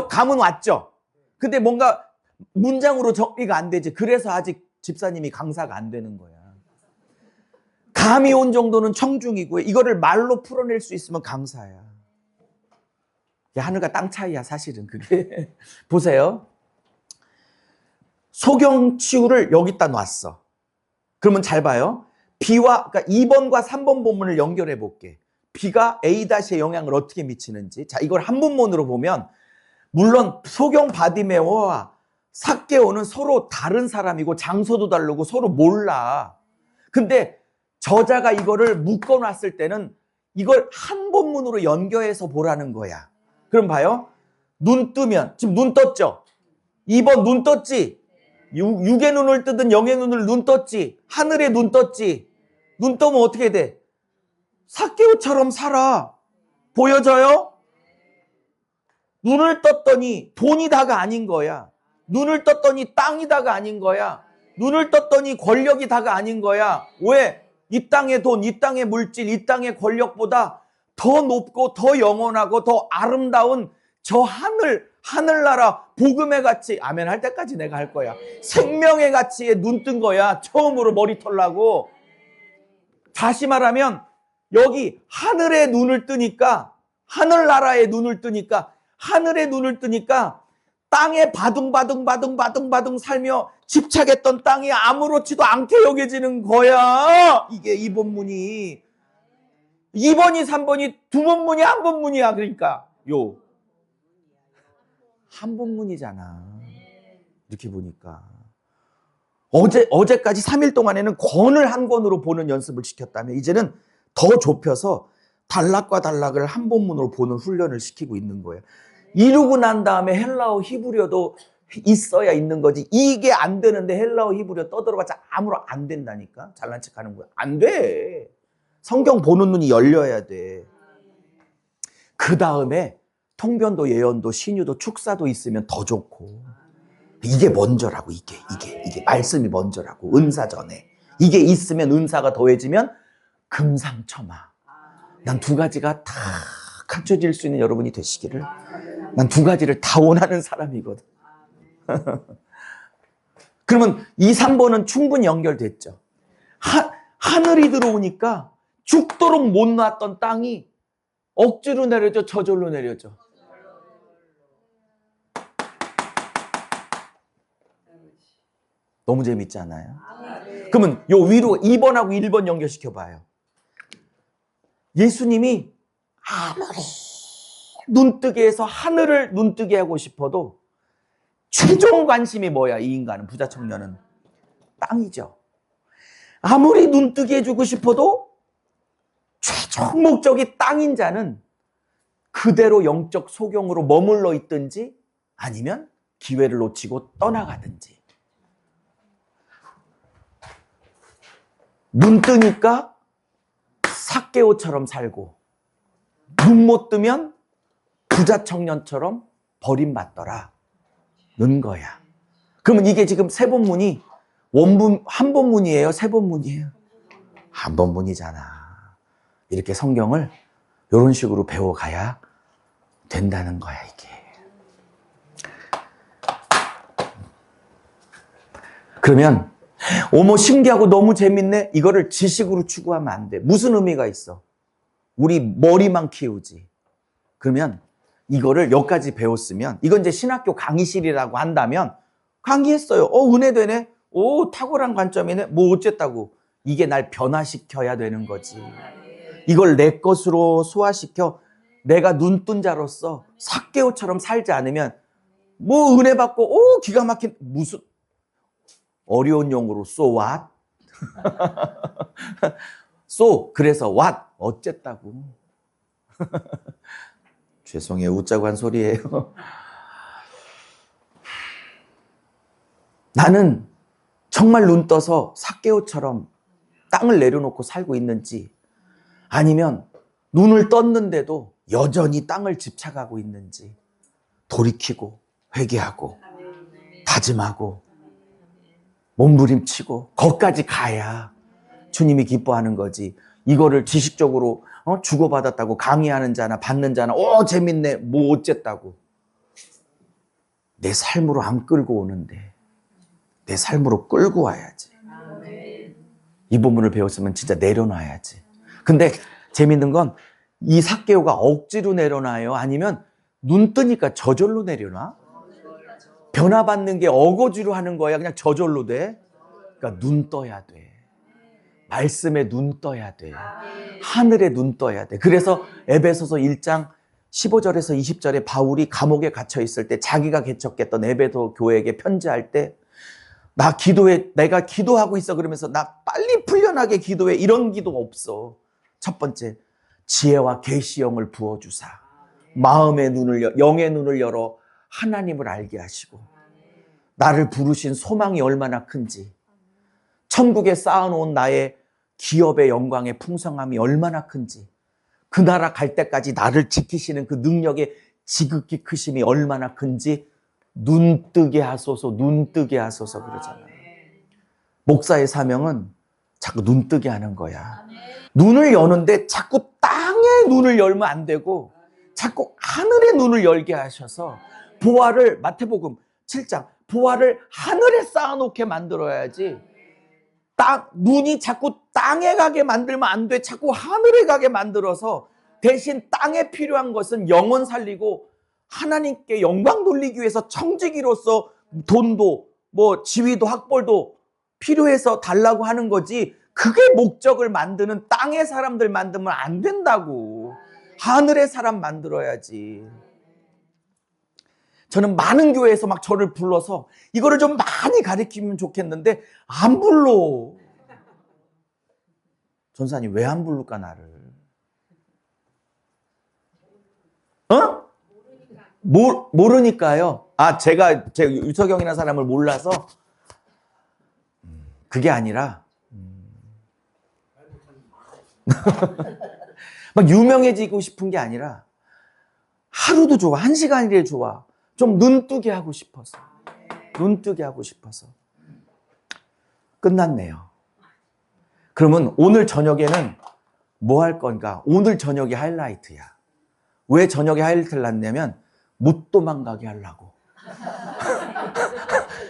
감은 왔죠? 근데 뭔가 문장으로 정리가 안 되지. 그래서 아직 집사님이 강사가 안 되는 거야. 감이 온 정도는 청중이고요. 이거를 말로 풀어낼 수 있으면 강사야. 하늘과 땅 차이야, 사실은 그게. 보세요. 소경치유를 여기다 놨어. 그러면 잘 봐요. 그러니까 2번과 3번 본문을 연결해 볼게. B가 A-에 영향을 어떻게 미치는지. 자, 이걸 한 본문으로 보면, 물론 소경 바디메오와 삭개오는 서로 다른 사람이고 장소도 다르고 서로 몰라. 근데 저자가 이거를 묶어놨을 때는 이걸 한 본문으로 연결해서 보라는 거야. 그럼 봐요. 눈 뜨면, 지금 눈 떴죠? 2번 눈 떴지? 육의 눈을 뜨든 영의 눈을 눈 떴지? 하늘에 눈 떴지? 눈 뜨면 어떻게 돼? 삭개오처럼 살아. 보여져요? 눈을 떴더니 돈이 다가 아닌 거야. 눈을 떴더니 땅이 다가 아닌 거야. 눈을 떴더니 권력이 다가 아닌 거야. 왜? 이 땅의 돈, 이 땅의 물질, 이 땅의 권력보다 더 높고 더 영원하고 더 아름다운 저 하늘나라 복음의 가치, 아멘 할 때까지 내가 할 거야. 생명의 가치에 눈 뜬 거야. 처음으로 머리 털라고. 다시 말하면 여기 하늘의 눈을 뜨니까, 하늘나라의 눈을 뜨니까, 하늘의 눈을 뜨니까 땅에 바둥바둥 살며 집착했던 땅이 아무렇지도 않게 여겨지는 거야. 이게 이 본문이. 2번이 3번이 두 본문이 한 본문이야. 그러니까 한 본문이잖아. 이렇게 보니까. 어제까지 3일 동안에는 권을 한 권으로 보는 연습을 시켰다면 이제는 더 좁혀서 단락과 단락을 한 본문으로 보는 훈련을 시키고 있는 거예요. 이루고 난 다음에 헬라어 히브리어도 있어야 있는 거지. 이게 안 되는데 헬라어 히브리어 떠들어봤자 아무런 안 된다니까. 잘난 척하는 거야. 안 돼. 성경 보는 눈이 열려야 돼. 그 다음에 통변도 예언도 신유도 축사도 있으면 더 좋고. 이게 먼저라고. 이게 말씀이 먼저라고. 은사 전에 이게 있으면 은사가 더해지면 금상첨화. 난 두 가지가 다 갖춰질 수 있는 여러분이 되시기를. 난 두 가지를 다 원하는 사람이거든. 그러면 2, 3번은 충분히 연결됐죠. 하늘이 들어오니까 죽도록 못 놨던 땅이 억지로 내려져, 저절로 내려져. 너무 재밌지 않아요? 그러면 요 위로 2번하고 1번 연결시켜 봐요. 예수님이 아무리 눈뜨게 해서 하늘을 눈뜨게 하고 싶어도 최종 관심이 뭐야? 이 인간은, 부자 청년은 땅이죠. 아무리 눈뜨게 해주고 싶어도 최종 목적이 땅인 자는 그대로 영적 소경으로 머물러 있든지 아니면 기회를 놓치고 떠나가든지. 눈 뜨니까 삭개오처럼 살고 눈 못 뜨면 부자 청년처럼 버림받더라 는 거야. 그러면 이게 지금 세 본문이 한 본문이에요? 세 본문이에요? 한 본문이잖아. 이렇게 성경을 이런 식으로 배워가야 된다는 거야, 이게. 그러면 어머 신기하고 너무 재밌네. 이거를 지식으로 추구하면 안 돼. 무슨 의미가 있어? 우리 머리만 키우지. 그러면 이거를 여기까지 배웠으면, 이건 이제 신학교 강의실이라고 한다면 강의했어요. 은혜되네. 오, 탁월한 관점이네. 뭐 어쨌다고. 이게 날 변화시켜야 되는 거지. 이걸 내 것으로 소화시켜 내가 눈뜬 자로서 삭개오처럼 살지 않으면 뭐 은혜 받고 기가 막힌 무슨 어려운 용어로 so what? so 그래서 what? 어쨌다고. 죄송해요. 웃자고 한 소리예요. 나는 정말 눈 떠서 삭개오처럼 땅을 내려놓고 살고 있는지, 아니면 눈을 떴는데도 여전히 땅을 집착하고 있는지 돌이키고 회개하고 다짐하고 몸부림치고 거기까지 가야 주님이 기뻐하는 거지. 이거를 지식적으로 주고받았다고 강의하는 자나 받는 자나 재밌네 뭐 어쨌다고 내 삶으로 안 끌고 오는데 내 삶으로 끌고 와야지. 이 부분을 배웠으면 진짜 내려놔야지. 근데 재밌는 건 이 삭개오가 억지로 내려놔요? 아니면 눈 뜨니까 저절로 내려놔? 변화받는 게 어거지로 하는 거야? 그냥 저절로 돼? 그러니까 눈 떠야 돼. 말씀에 눈 떠야 돼. 하늘에 눈 떠야 돼. 그래서 에베소서 1장 15절에서 20절에 바울이 감옥에 갇혀 있을 때 자기가 개척했던 에베소 교회에게 편지할 때 내가 기도하고 있어 그러면서 나 빨리 풀려나게 기도해. 이런 기도 없어. 첫 번째, 지혜와 계시형을 부어주사 마음의 눈을 영의 눈을 열어 하나님을 알게 하시고 나를 부르신 소망이 얼마나 큰지, 천국에 쌓아놓은 나의 기업의 영광의 풍성함이 얼마나 큰지, 그 나라 갈 때까지 나를 지키시는 그 능력의 지극히 크심이 얼마나 큰지 눈뜨게 하소서, 눈뜨게 하소서 그러잖아요. 목사의 사명은 자꾸 눈뜨게 하는 거야. 눈을 여는데 자꾸 땅에 눈을 열면 안 되고 자꾸 하늘의 눈을 열게 하셔서 보화를, 마태복음 7장, 보화를 하늘에 쌓아놓게 만들어야지. 눈이 자꾸 땅에 가게 만들면 안 돼. 자꾸 하늘에 가게 만들어서 대신 땅에 필요한 것은 영혼 살리고 하나님께 영광 돌리기 위해서 청지기로서 돈도 지위도 학벌도 필요해서 달라고 하는 거지, 그게 목적을 만드는 땅의 사람들 만들면 안 된다고. 하늘의 사람 만들어야지. 저는 많은 교회에서 막 저를 불러서 이거를 좀 많이 가르치면 좋겠는데 안 불러. 전사님 왜 안 부를까 나를? 모르니까요. 제가 유석영이라는 사람을 몰라서. 그게 아니라 막 유명해지고 싶은 게 아니라 하루도 좋아, 1시간이라도 좋아. 좀 눈뜨게 하고 싶어서. 눈뜨게 하고 싶어서. 끝났네요. 그러면 오늘 저녁에는 뭐 할 건가? 오늘 저녁이 하이라이트야. 왜 저녁에 하이라이트를 놨냐면 못 도망가게 하려고.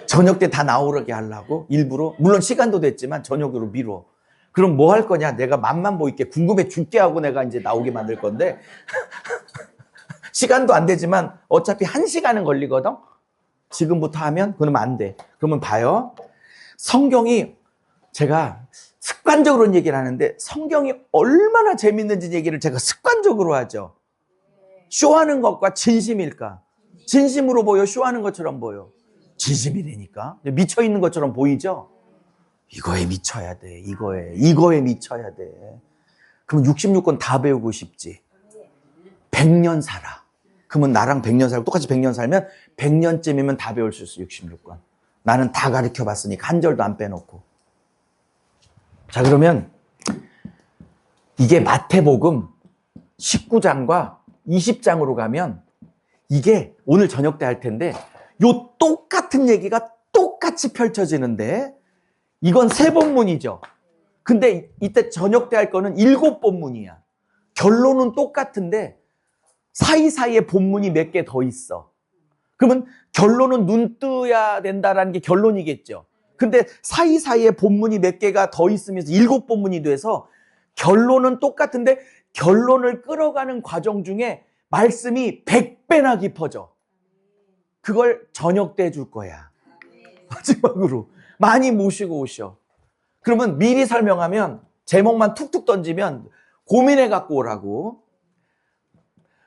저녁 때 다 나오게 하려고 일부러. 물론 시간도 됐지만 저녁으로 미뤄. 그럼 뭐 할 거냐? 내가 맛만 보이게 궁금해 죽게 하고 내가 이제 나오게 만들 건데 시간도 안 되지만 어차피 1시간은 걸리거든. 지금부터 하면 그러면 안 돼. 그러면 봐요. 성경이, 제가 습관적으로 얘기를 하는데 성경이 얼마나 재밌는지 얘기를 제가 습관적으로 하죠. 쇼하는 것과 진심일까? 진심으로 보여? 쇼하는 것처럼 보여? 진심이라니까. 미쳐 있는 것처럼 보이죠? 이거에 미쳐야 돼. 이거에 미쳐야 돼. 그럼 66권 다 배우고 싶지. 100년 살아. 그러면 나랑 100년 살고 똑같이 100년 살면 100년쯤이면 다 배울 수 있어. 66권. 나는 다 가르쳐 봤으니까 한 절도 안 빼놓고. 자, 그러면 이게 마태복음 19장과 20장으로 가면 이게 오늘 저녁 때 할 텐데 요 똑같은 얘기가 똑같이 펼쳐지는데 이건 3본문이죠. 근데 이때 저녁 때 할 거는 7본문이야. 결론은 똑같은데 사이사이에 본문이 몇 개 더 있어. 그러면 결론은 눈 뜨야 된다라는 게 결론이겠죠. 근데 사이사이에 본문이 몇 개가 더 있으면서 7본문이 돼서 결론은 똑같은데 결론을 끌어가는 과정 중에 말씀이 100배나 깊어져. 그걸 저녁 때 해줄 거야. 마지막으로 많이 모시고 오셔. 그러면 미리 설명하면 제목만 툭툭 던지면 고민해 갖고 오라고.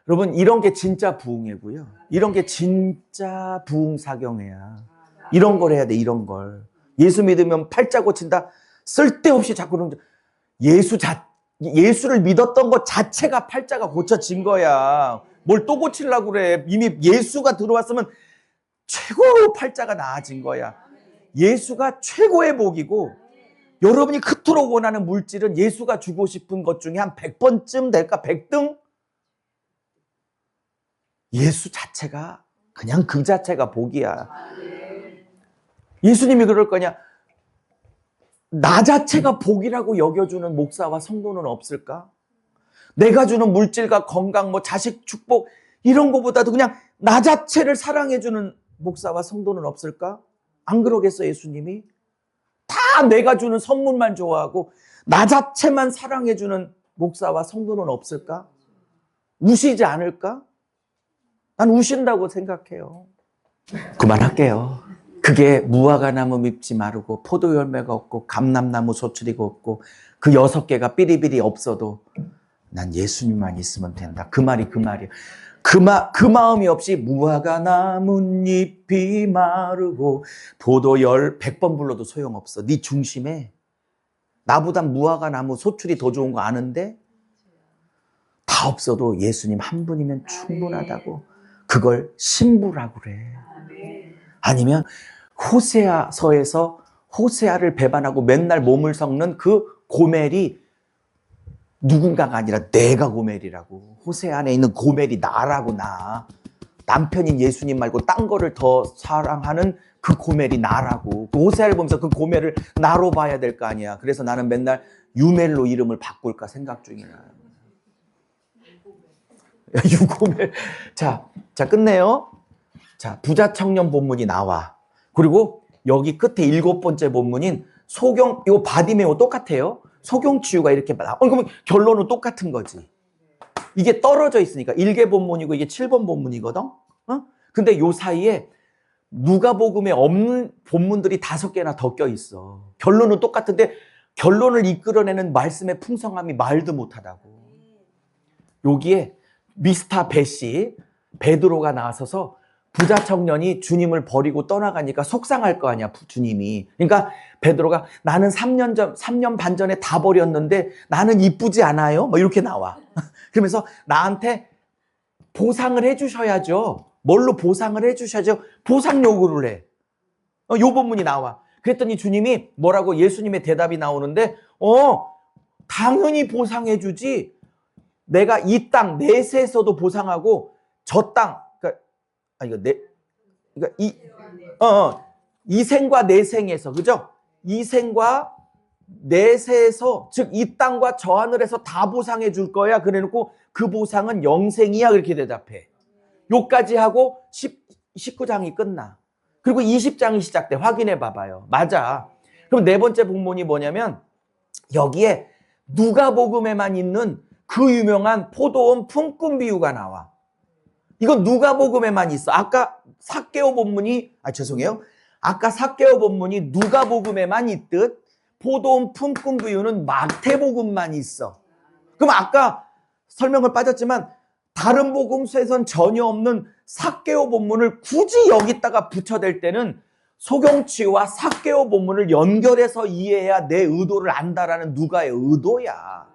여러분 이런 게 진짜 부흥회고요. 이런 게 진짜 부흥사경회야. 이런 걸 해야 돼. 이런 걸. 예수 믿으면 팔자 고친다. 쓸데없이 자꾸 그런 예수를 믿었던 것 자체가 팔자가 고쳐진 거야. 뭘 또 고치려고 그래. 이미 예수가 들어왔으면 최고로 팔자가 나아진 거야. 예수가 최고의 복이고 여러분이 그토록 원하는 물질은 예수가 주고 싶은 것 중에 한 100번쯤 될까? 100등? 예수 자체가 그냥 그 자체가 복이야. 예수님이 그럴 거냐? 나 자체가 복이라고 여겨주는 목사와 성도는 없을까? 내가 주는 물질과 건강, 자식 축복 이런 거보다도 그냥 나 자체를 사랑해주는 목사와 성도는 없을까? 안 그러겠어 예수님이? 다 내가 주는 선물만 좋아하고 나 자체만 사랑해주는 목사와 성도는 없을까? 우시지 않을까? 난 우신다고 생각해요. 그만할게요. 그게 무화과 나무 잎지 마르고 포도 열매가 없고 감람나무 소출이가 없고 그 6개가 삐리삐리 없어도 난 예수님만 있으면 된다. 그 말이야. 그 마음이 없이 무화과 나뭇잎이 마르고 포도 100번 불러도 소용없어. 네 중심에 나보단 무화과 나무 소출이 더 좋은 거 아는데 다 없어도 예수님 한 분이면 충분하다고. 그걸 신부라고 그래. 아니면 호세아서에서 호세아를 배반하고 맨날 몸을 섞는 그 고멜이 누군가가 아니라 내가 고멜이라고. 호세아 안에 있는 고멜이 나라고. 나 남편인 예수님 말고 딴 거를 더 사랑하는 그 고멜이 나라고. 그 호세아를 보면서 그 고멜을 나로 봐야 될 거 아니야. 그래서 나는 맨날 유멜로 이름을 바꿀까 생각 중이야. 유고멜. 자 끝내요. 자, 부자 청년 본문이 나와. 그리고 여기 끝에 7번째 본문인 소경, 이거 바디메오 똑같아요. 소경치유가 이렇게 나와. 그러면 결론은 똑같은 거지. 이게 떨어져 있으니까 1개 본문이고 이게 7번 본문이거든. 근데 요 사이에 누가복음에 없는 본문들이 5개나 더 껴 있어. 결론은 똑같은데 결론을 이끌어내는 말씀의 풍성함이 말도 못하다고. 여기에 미스터 베시 베드로가 나서서 부자 청년이 주님을 버리고 떠나가니까 속상할 거 아니야, 주님이. 그러니까 베드로가 나는 3년 반 전에 다 버렸는데 나는 이쁘지 않아요? 이렇게 나와. 그러면서 나한테 보상을 해주셔야죠. 뭘로 보상을 해주셔야죠? 보상 요구를 해. 요 본문이 나와. 그랬더니 주님이 뭐라고 예수님의 대답이 나오는데, 당연히 보상해주지. 내가 이 땅 내세에서도 보상하고 저 땅, 이 생과 내생에서, 그죠? 이 생과 내세에서, 즉 이 땅과 저 하늘에서 다 보상해 줄 거야. 그래놓고 그 보상은 영생이야. 그렇게 대답해. 요까지 하고 19장이 끝나. 그리고 20장이 시작돼. 확인해 봐봐요. 맞아. 그럼 4번째 본문이 뭐냐면 여기에 누가복음에만 있는 그 유명한 포도원 품꾼 비유가 나와. 이건 누가복음에만 있어. 아까 삭개오 본문이 아까 삭개오 본문이 누가복음에만 있듯 포도원 품꾼 비유는 마태복음만 있어. 그럼 아까 설명을 빠졌지만 다른 복음서에선 전혀 없는 삭개오 본문을 굳이 여기다가 붙여댈 때는 소경치유와 삭개오 본문을 연결해서 이해해야 내 의도를 안다라는 누가의 의도야.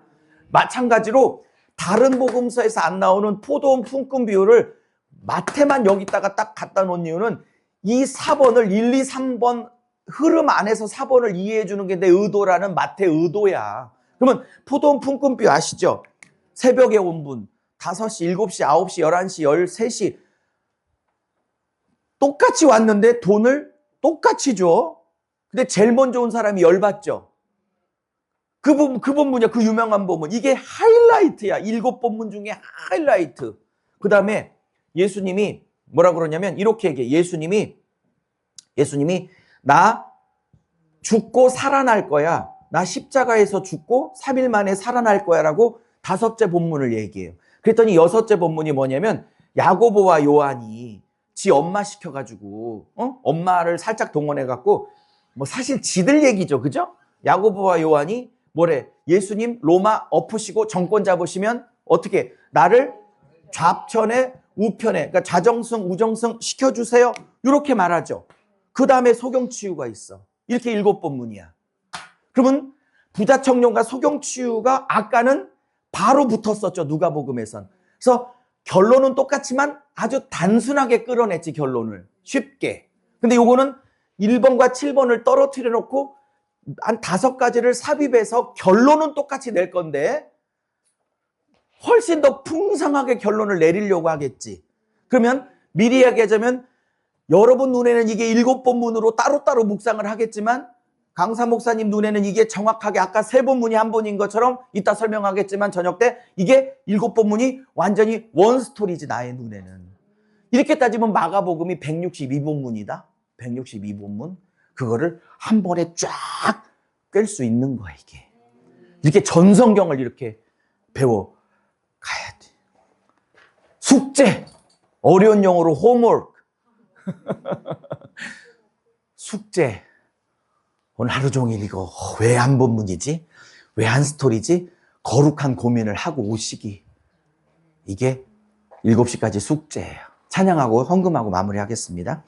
마찬가지로 다른 복음서에서 안 나오는 포도원 품꾼 비유를 마태만 여기다가 딱 갖다 놓은 이유는 이 4번을 1, 2, 3번 흐름 안에서 4번을 이해해 주는 게 내 의도라는 마태 의도야. 그러면 포도원 품꾼 비유 아시죠? 새벽에 온 분, 5시, 7시, 9시, 11시, 13시 똑같이 왔는데 돈을 똑같이 줘. 근데 제일 먼저 온 사람이 열받죠. 그 본문이야. 그 유명한 본문. 이게 하이라이트야. 7본문 중에 하이라이트. 그 다음에 예수님이 뭐라 그러냐면 이렇게 얘기해. 예수님이 나 죽고 살아날 거야. 나 십자가에서 죽고 3일 만에 살아날 거야 라고 5째 본문을 얘기해요. 그랬더니 6째 본문이 뭐냐면 야고보와 요한이 지 엄마 시켜가지고 엄마를 살짝 동원해갖고 뭐 사실 지들 얘기죠. 그죠? 야고보와 요한이 뭐래? 예수님 로마 엎으시고 정권 잡으시면 어떻게 나를 좌편에 우편에 그러니까 좌정승 우정승 시켜주세요. 이렇게 말하죠. 그 다음에 소경치유가 있어. 이렇게 7본문이야. 그러면 부자청년과 소경치유가 아까는 바로 붙었었죠. 누가복음에선. 그래서 결론은 똑같지만 아주 단순하게 끌어냈지. 결론을 쉽게. 근데 요거는 1번과 7번을 떨어뜨려 놓고 한 5가지를 삽입해서 결론은 똑같이 낼 건데 훨씬 더 풍성하게 결론을 내리려고 하겠지. 그러면 미리 얘기하자면 여러분 눈에는 이게 7본문으로 따로따로 묵상을 하겠지만 강사 목사님 눈에는 이게 정확하게 아까 3본문이 한 본인 것처럼 이따 설명하겠지만 저녁 때 이게 7본문이 완전히 원스토리지. 나의 눈에는. 이렇게 따지면 마가복음이 162본문이다. 162본문. 그거를 한 번에 쫙 꿰 수 있는 거야 이게. 이렇게 전성경을 이렇게 배워 가야 돼. 숙제. 어려운 영어로 홈워크. 숙제. 오늘 하루 종일 이거 왜 한 본문이지? 왜 한 스토리지? 거룩한 고민을 하고 오시기. 이게 7시까지 숙제예요. 찬양하고 헌금하고 마무리하겠습니다.